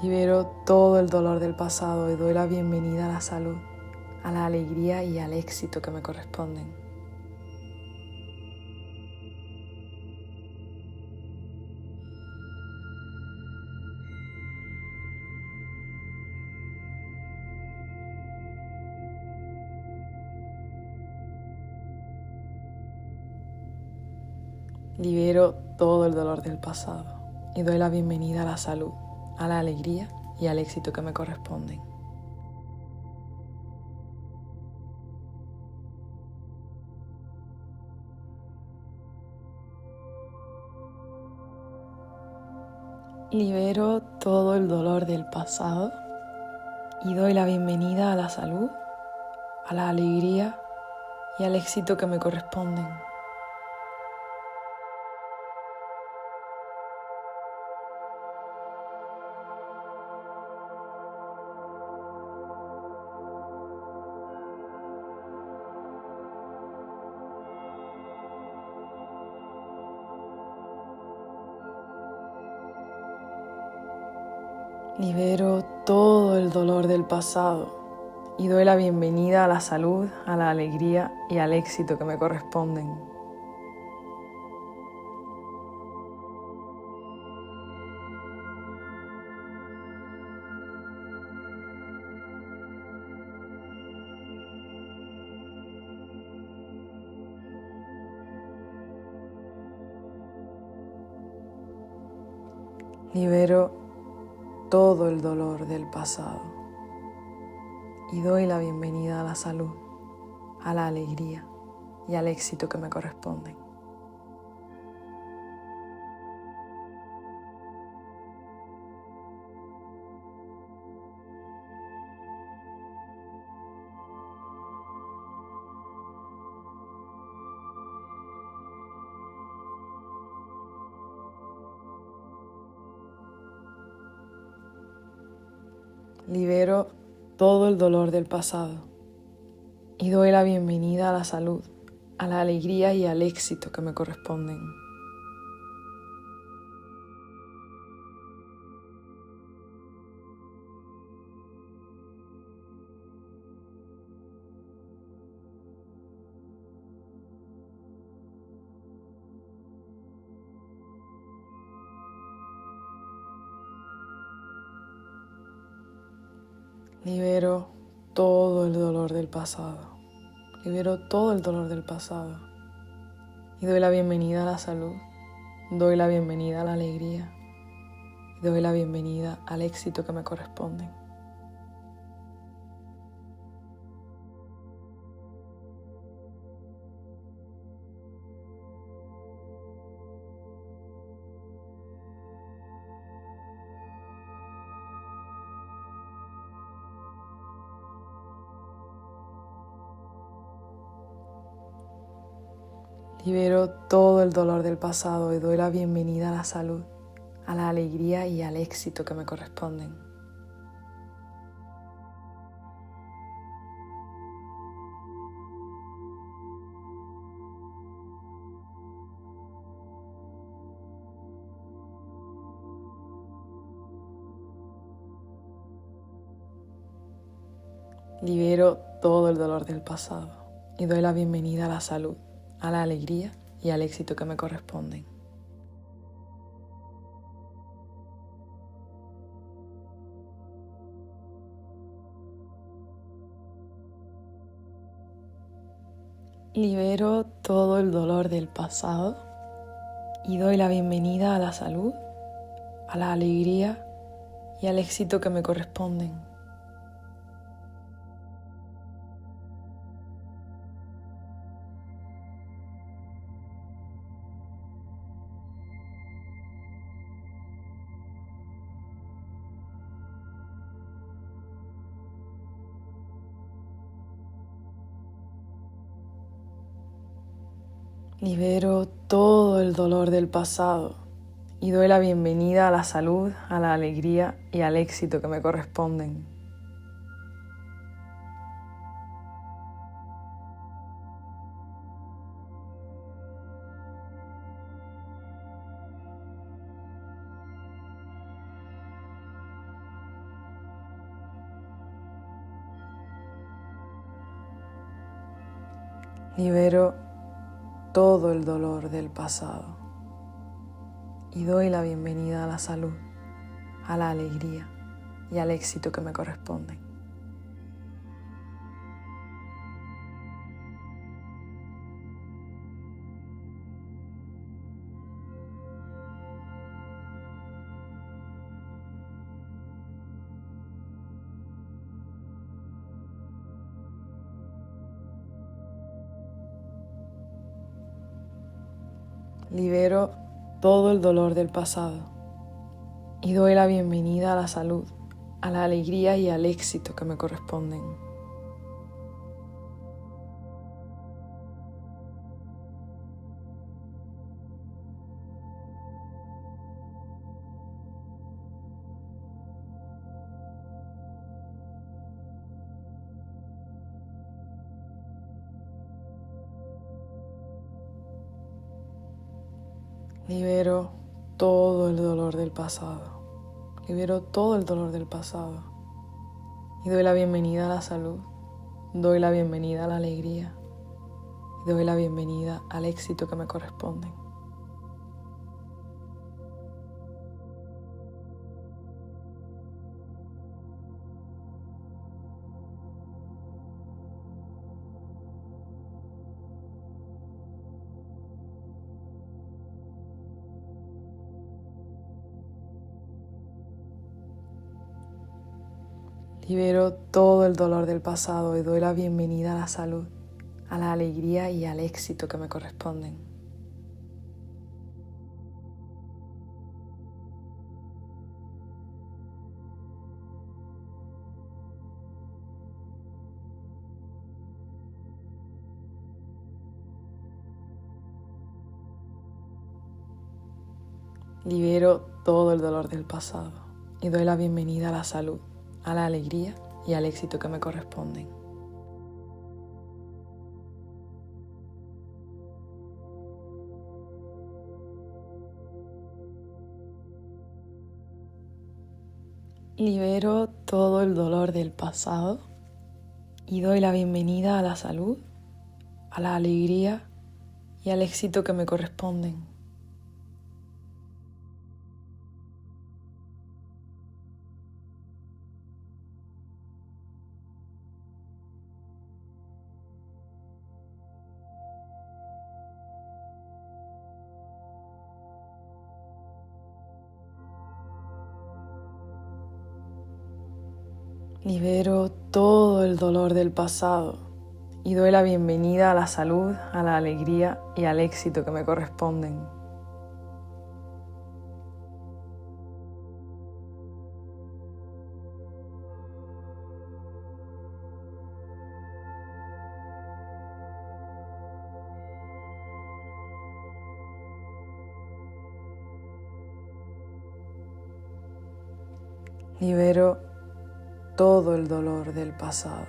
A: Libero todo el dolor del pasado y doy la bienvenida a la salud, a la alegría y al éxito que me corresponden. Libero todo el dolor del pasado y doy la bienvenida a la salud, a la alegría y al éxito que me corresponden. Libero todo el dolor del pasado y doy la bienvenida a la salud, a la alegría y al éxito que me corresponden. Libero todo el dolor del pasado y doy la bienvenida a la salud, a la alegría y al éxito que me corresponden. Libero todo el dolor del pasado y doy la bienvenida a la salud, a la alegría y al éxito que me corresponden. Libero todo el dolor del pasado y doy la bienvenida a la salud, a la alegría y al éxito que me corresponden. Libero todo el dolor del pasado. Libero todo el dolor del pasado. Y doy la bienvenida a la salud. Doy la bienvenida a la alegría. Y doy la bienvenida al éxito que me corresponde. Libero todo el dolor del pasado y doy la bienvenida a la salud, a la alegría y al éxito que me corresponden. Libero todo el dolor del pasado y doy la bienvenida a la salud, a la alegría y al éxito que me corresponden. Libero todo el dolor del pasado y doy la bienvenida a la salud, a la alegría y al éxito que me corresponden. Libero todo el dolor del pasado y doy la bienvenida a la salud, a la alegría y al éxito que me corresponden. Libero todo el dolor del pasado y doy la bienvenida a la salud, a la alegría y al éxito que me corresponden. Libero todo el dolor del pasado y doy la bienvenida a la salud, a la alegría y al éxito que me corresponden. Libero todo el dolor del pasado. Libero todo el dolor del pasado. Y doy la bienvenida a la salud. Doy la bienvenida a la alegría. Y doy la bienvenida al éxito que me corresponde. Libero todo el dolor del pasado y doy la bienvenida a la salud, a la alegría y al éxito que me corresponden. Libero todo el dolor del pasado y doy la bienvenida a la salud, a la alegría y al éxito que me corresponden. Libero todo el dolor del pasado y doy la bienvenida a la salud, a la alegría y al éxito que me corresponden. Libero todo el dolor del pasado y doy la bienvenida a la salud, a la alegría y al éxito que me corresponden. Libero todo el dolor del pasado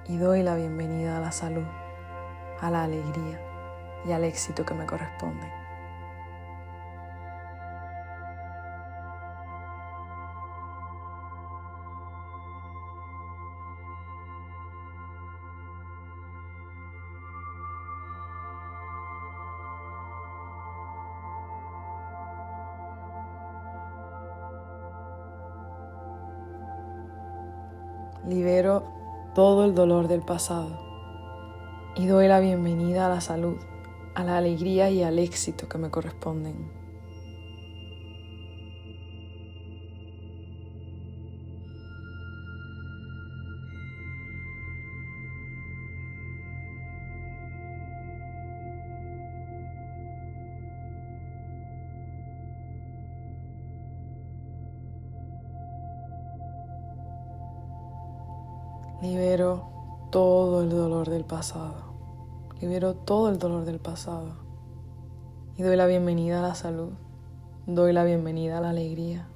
A: y doy la bienvenida a la salud, a la alegría y al éxito que me corresponden. Libero todo el dolor del pasado y doy la bienvenida a la salud, a la alegría y al éxito que me corresponden. Libero todo el dolor del pasado. Libero todo el dolor del pasado y doy la bienvenida a la salud, doy la bienvenida a la alegría,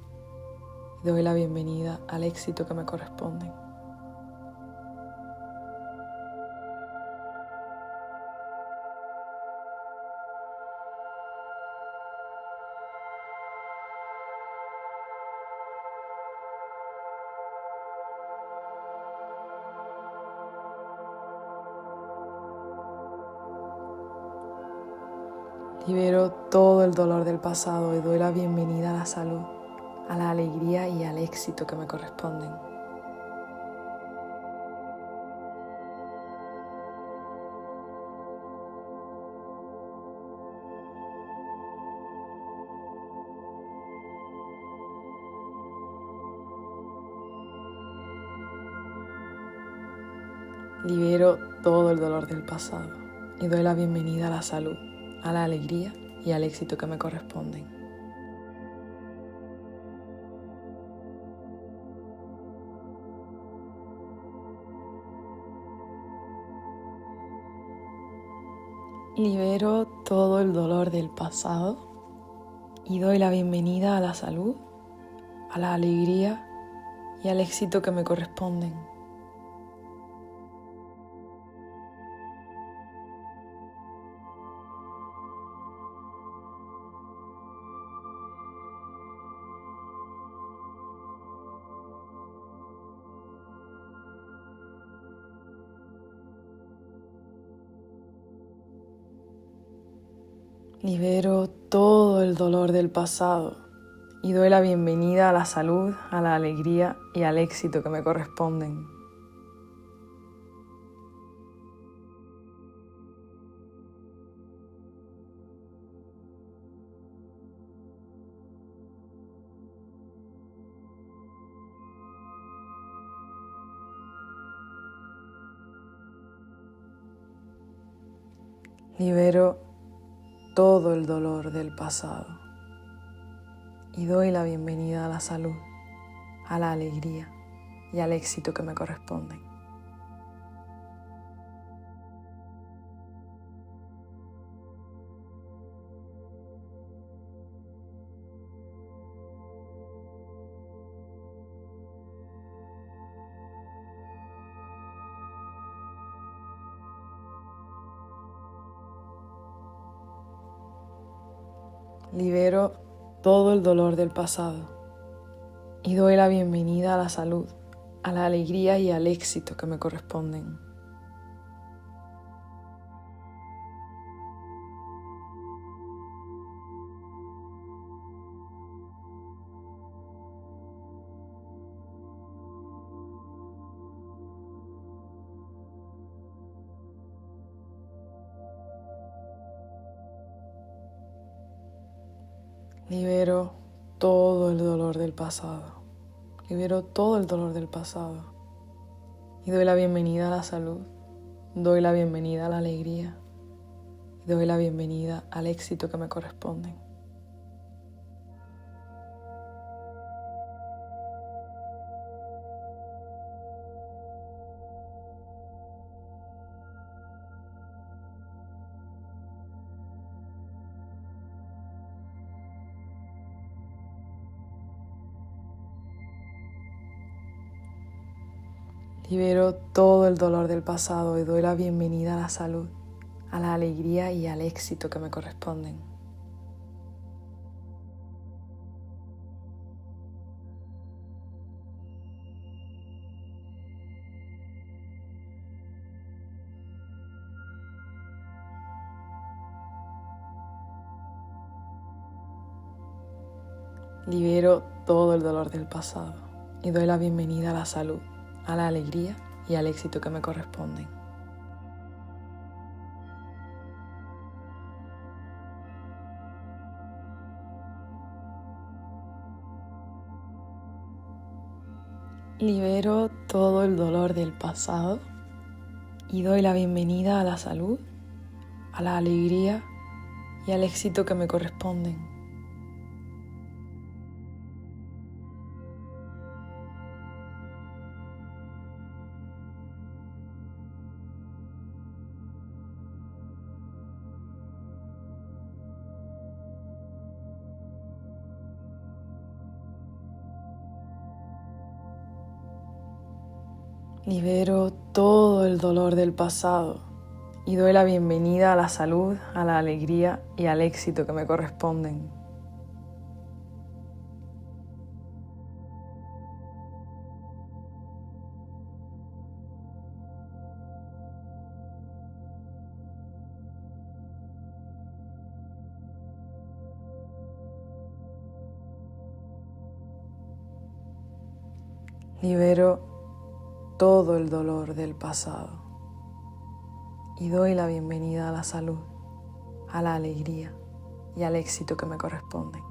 A: doy la bienvenida al éxito que me corresponde. Libero todo el dolor del pasado y doy la bienvenida a la salud, a la alegría y al éxito que me corresponden. Libero todo el dolor del pasado y doy la bienvenida a la salud, a la alegría y al éxito que me corresponden. Libero todo el dolor del pasado y doy la bienvenida a la salud, a la alegría y al éxito que me corresponden. Libero todo el dolor del pasado y doy la bienvenida a la salud, a la alegría y al éxito que me corresponden. Libero todo el dolor del pasado y doy la bienvenida a la salud, a la alegría y al éxito que me corresponden. Libero todo el dolor del pasado y doy la bienvenida a la salud, a la alegría y al éxito que me corresponden. Libero todo el dolor del pasado. Libero todo el dolor del pasado. Y doy la bienvenida a la salud. Doy la bienvenida a la alegría. Y doy la bienvenida al éxito que me corresponden. Libero todo el dolor del pasado y doy la bienvenida a la salud, a la alegría y al éxito que me corresponden. Libero todo el dolor del pasado y doy la bienvenida a la salud, a la alegría y al éxito que me corresponden. Libero todo el dolor del pasado y doy la bienvenida a la salud, a la alegría y al éxito que me corresponden. Libero todo el dolor del pasado y doy la bienvenida a la salud, a la alegría y al éxito que me corresponden. Libero todo el dolor del pasado y doy la bienvenida a la salud, a la alegría y al éxito que me corresponden.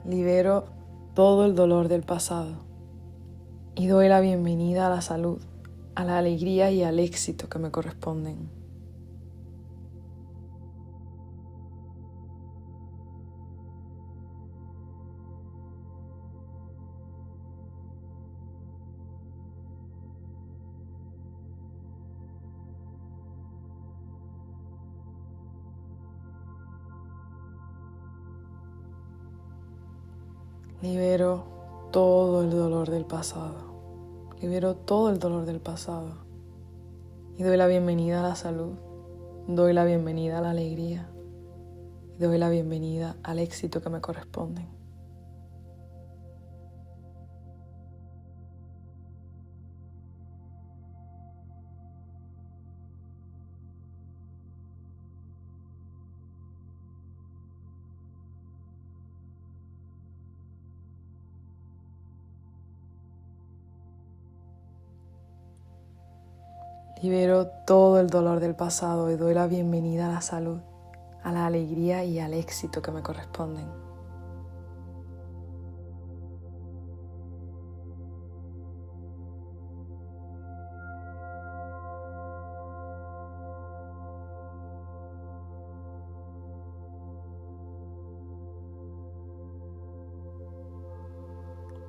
A: Libero todo el dolor del pasado y doy la bienvenida a la salud, a la alegría y al éxito que me corresponden. Libero todo el dolor del pasado. Libero todo el dolor del pasado. Y doy la bienvenida a la salud. Doy la bienvenida a la alegría. Y doy la bienvenida al éxito que me corresponden. Libero todo el dolor del pasado y doy la bienvenida a la salud, a la alegría y al éxito que me corresponden.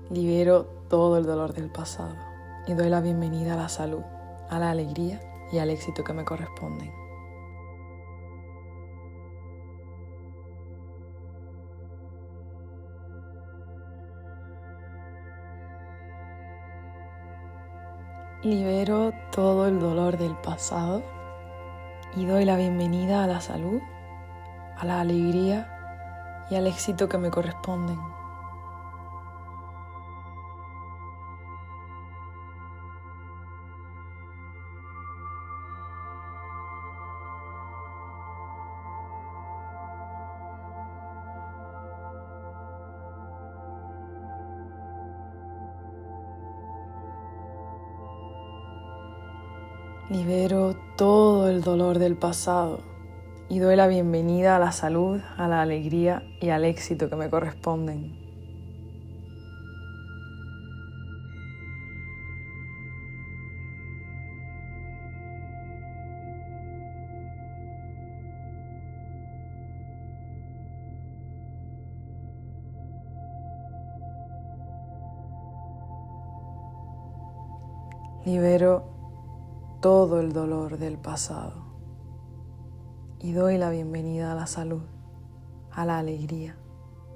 A: Libero todo el dolor del pasado y doy la bienvenida a la salud, a la alegría y al éxito que me corresponden. Libero todo el dolor del pasado y doy la bienvenida a la salud, a la alegría y al éxito que me corresponden. Libero todo el dolor del pasado y doy la bienvenida a la salud, a la alegría y al éxito que me corresponden. Libero todo el dolor del pasado y doy la bienvenida a la salud, a la alegría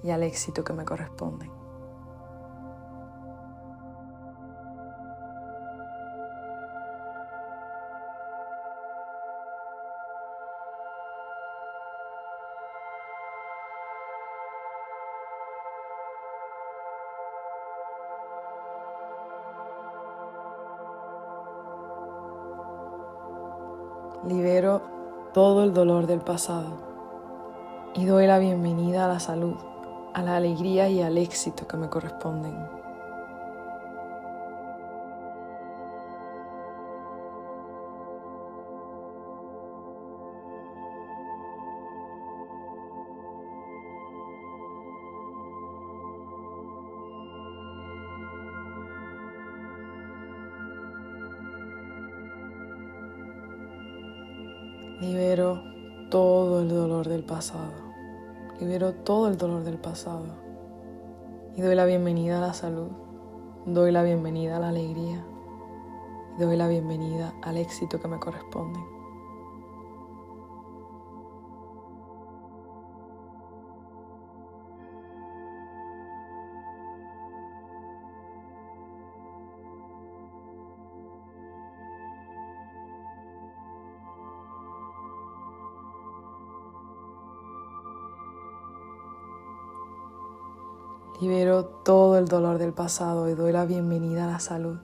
A: y al éxito que me corresponden. Libero todo el dolor del pasado y doy la bienvenida a la salud, a la alegría y al éxito que me corresponden. Libero todo el dolor del pasado. Libero todo el dolor del pasado y doy la bienvenida a la salud, doy la bienvenida a la alegría y doy la bienvenida al éxito que me corresponde. Libero todo el dolor del pasado y doy la bienvenida a la salud,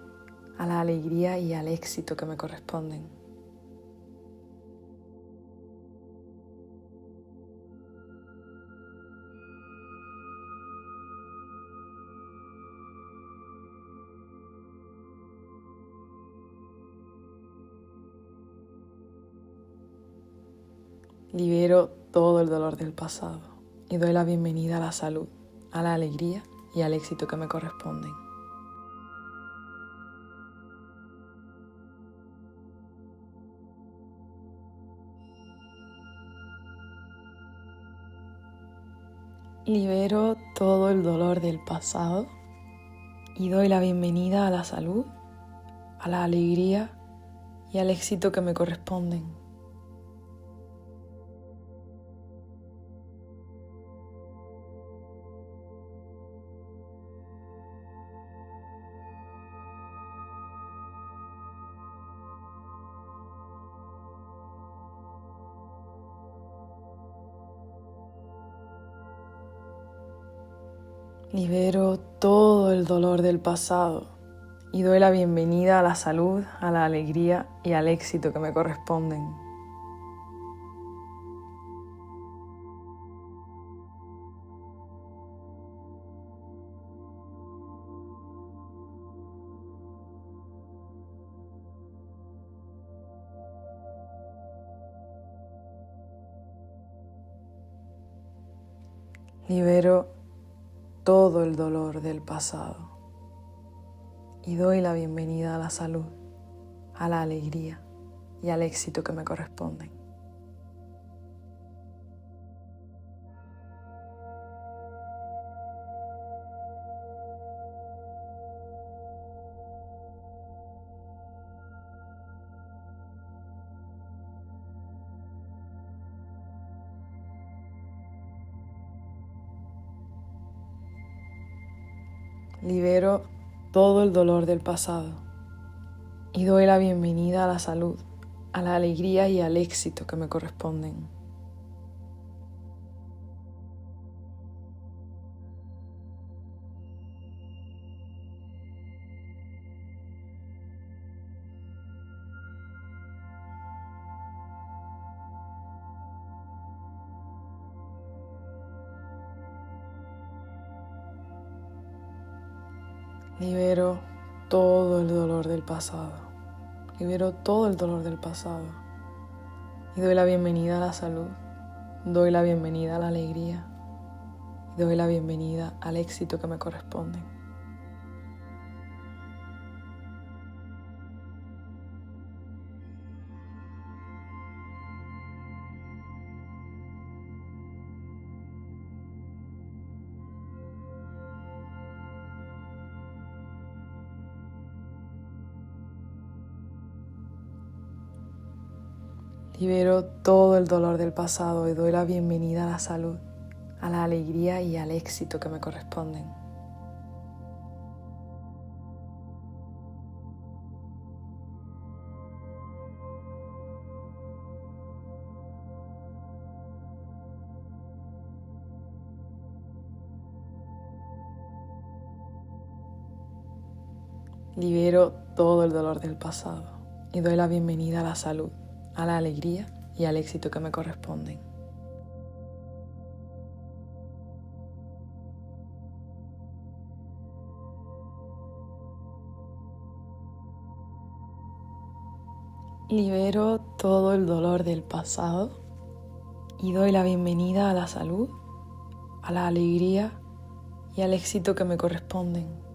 A: a la alegría y al éxito que me corresponden. Libero todo el dolor del pasado y doy la bienvenida a la salud, a la alegría y al éxito que me corresponden. Libero todo el dolor del pasado y doy la bienvenida a la salud, a la alegría y al éxito que me corresponden. Libero todo el dolor del pasado y doy la bienvenida a la salud, a la alegría y al éxito que me corresponden. Libero todo el dolor del pasado y doy la bienvenida a la salud, a la alegría y al éxito que me corresponden. Libero todo el dolor del pasado y doy la bienvenida a la salud, a la alegría y al éxito que me corresponden. Libero todo el dolor del pasado. Libero todo el dolor del pasado. Y doy la bienvenida a la salud. Doy la bienvenida a la alegría. Y doy la bienvenida al éxito que me corresponde. Libero todo el dolor del pasado y doy la bienvenida a la salud, a la alegría y al éxito que me corresponden. Libero todo el dolor del pasado y doy la bienvenida a la salud, a la alegría y al éxito que me corresponden. Libero todo el dolor del pasado y doy la bienvenida a la salud, a la alegría y al éxito que me corresponden.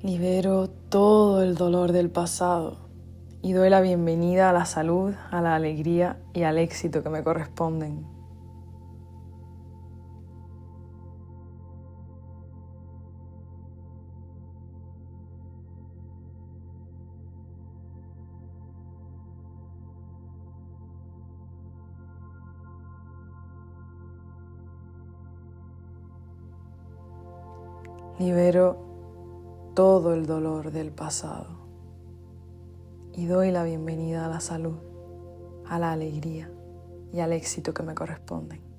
A: Libero todo el dolor del pasado y doy la bienvenida a la salud, a la alegría y al éxito que me corresponden. Libero todo el dolor del pasado y doy la bienvenida a la salud, a la alegría y al éxito que me corresponden.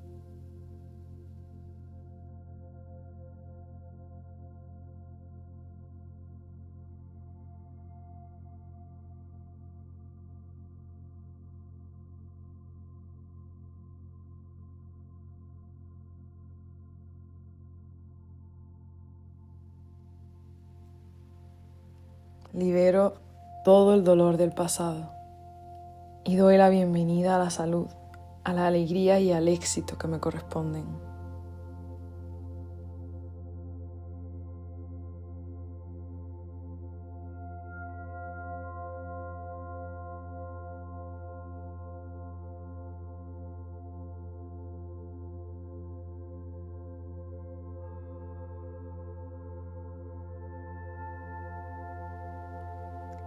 A: Libero todo el dolor del pasado y doy la bienvenida a la salud, a la alegría y al éxito que me corresponden.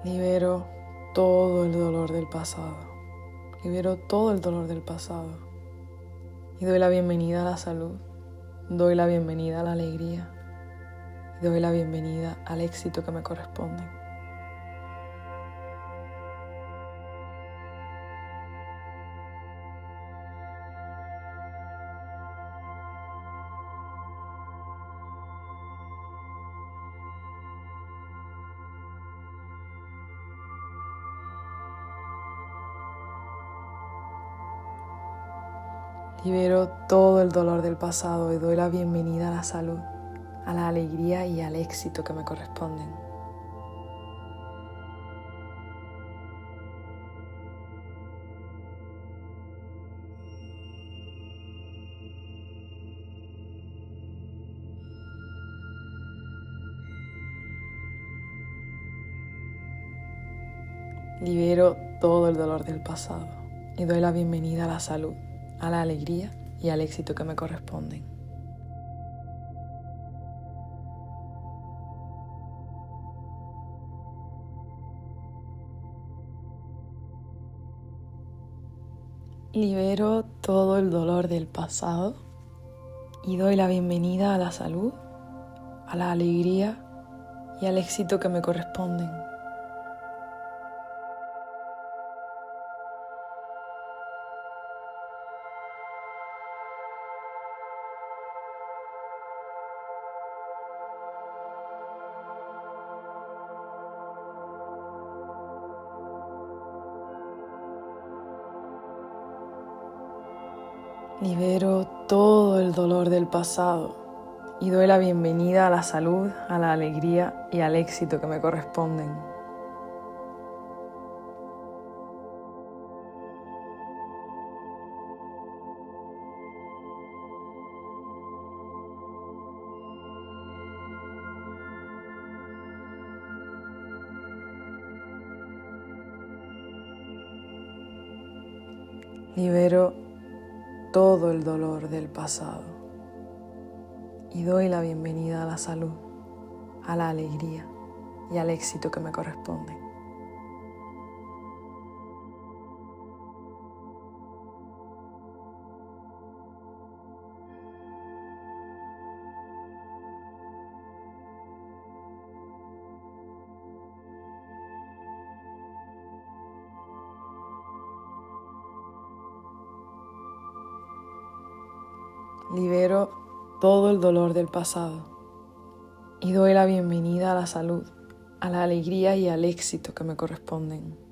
A: Libero todo el dolor del pasado. Libero todo el dolor del pasado. Y doy la bienvenida a la salud. Doy la bienvenida a la alegría. Y doy la bienvenida al éxito que me corresponde. Libero todo el dolor del pasado y doy la bienvenida a la salud, a la alegría y al éxito que me corresponden. Libero todo el dolor del pasado y doy la bienvenida a la salud, a la alegría y al éxito que me corresponden. Libero todo el dolor del pasado y doy la bienvenida a la salud, a la alegría y al éxito que me corresponden. Libero todo el dolor del pasado y doy la bienvenida a la salud, a la alegría y al éxito que me corresponden. Libero todo el dolor del pasado y doy la bienvenida a la salud, a la alegría y al éxito que me corresponden. Libero todo el dolor del pasado y doy la bienvenida a la salud, a la alegría y al éxito que me corresponden.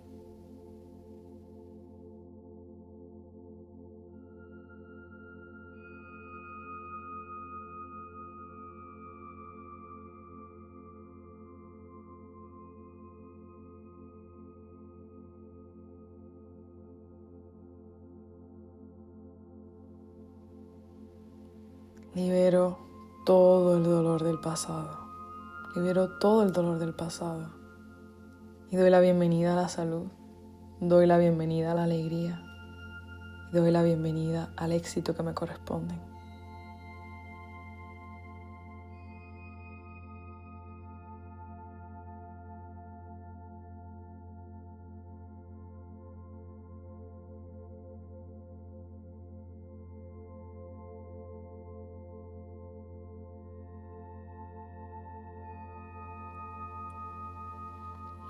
A: Libero todo el dolor del pasado. Libero todo el dolor del pasado y doy la bienvenida a la salud, doy la bienvenida a la alegría y doy la bienvenida al éxito que me corresponden.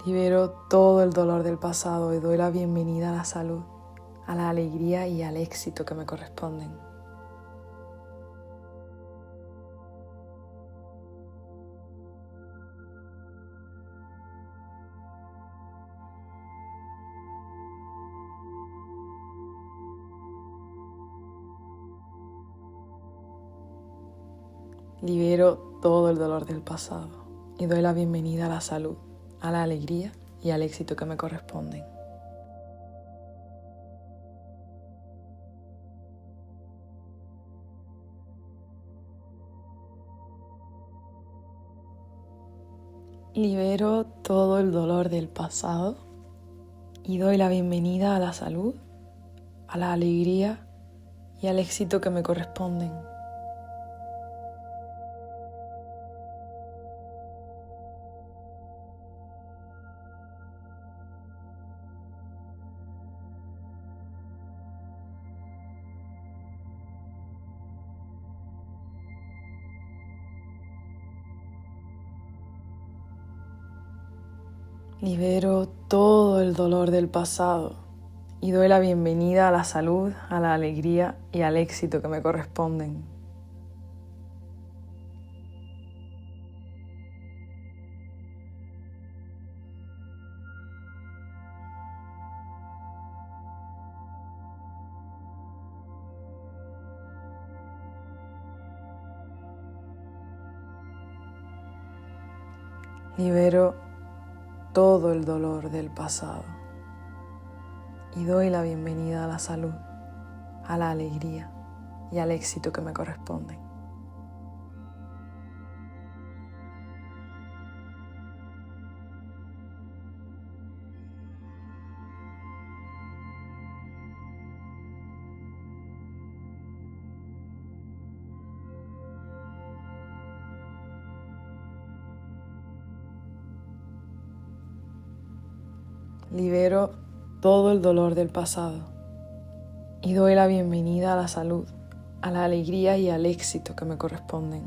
A: Libero todo el dolor del pasado y doy la bienvenida a la salud, a la alegría y al éxito que me corresponden. Libero todo el dolor del pasado y doy la bienvenida a la salud, a la alegría y al éxito que me corresponden. Libero todo el dolor del pasado y doy la bienvenida a la salud, a la alegría y al éxito que me corresponden. Libero todo el dolor del pasado y doy la bienvenida a la salud, a la alegría y al éxito que me corresponden. Libero todo el dolor del pasado y doy la bienvenida a la salud, a la alegría y al éxito que me corresponden. Libero todo el dolor del pasado y doy la bienvenida a la salud, a la alegría y al éxito que me corresponden.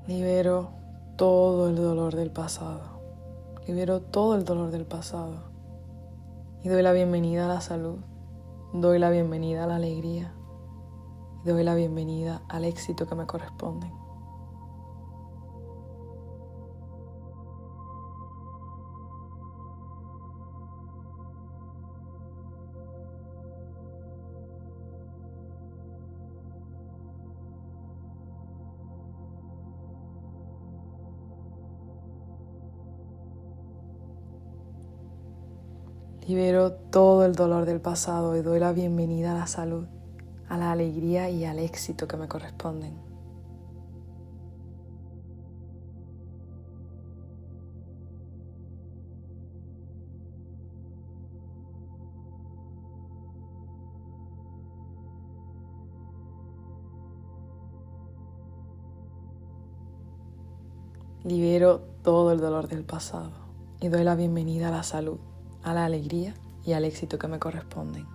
A: Libero todo el dolor del pasado. Libero todo el dolor del pasado. Y doy la bienvenida a la salud. Doy la bienvenida a la alegría. Y doy la bienvenida al éxito que me corresponden. Libero todo el dolor del pasado y doy la bienvenida a la salud, a la alegría y al éxito que me corresponden. Libero todo el dolor del pasado y doy la bienvenida a la salud, a la alegría y al éxito que me corresponden.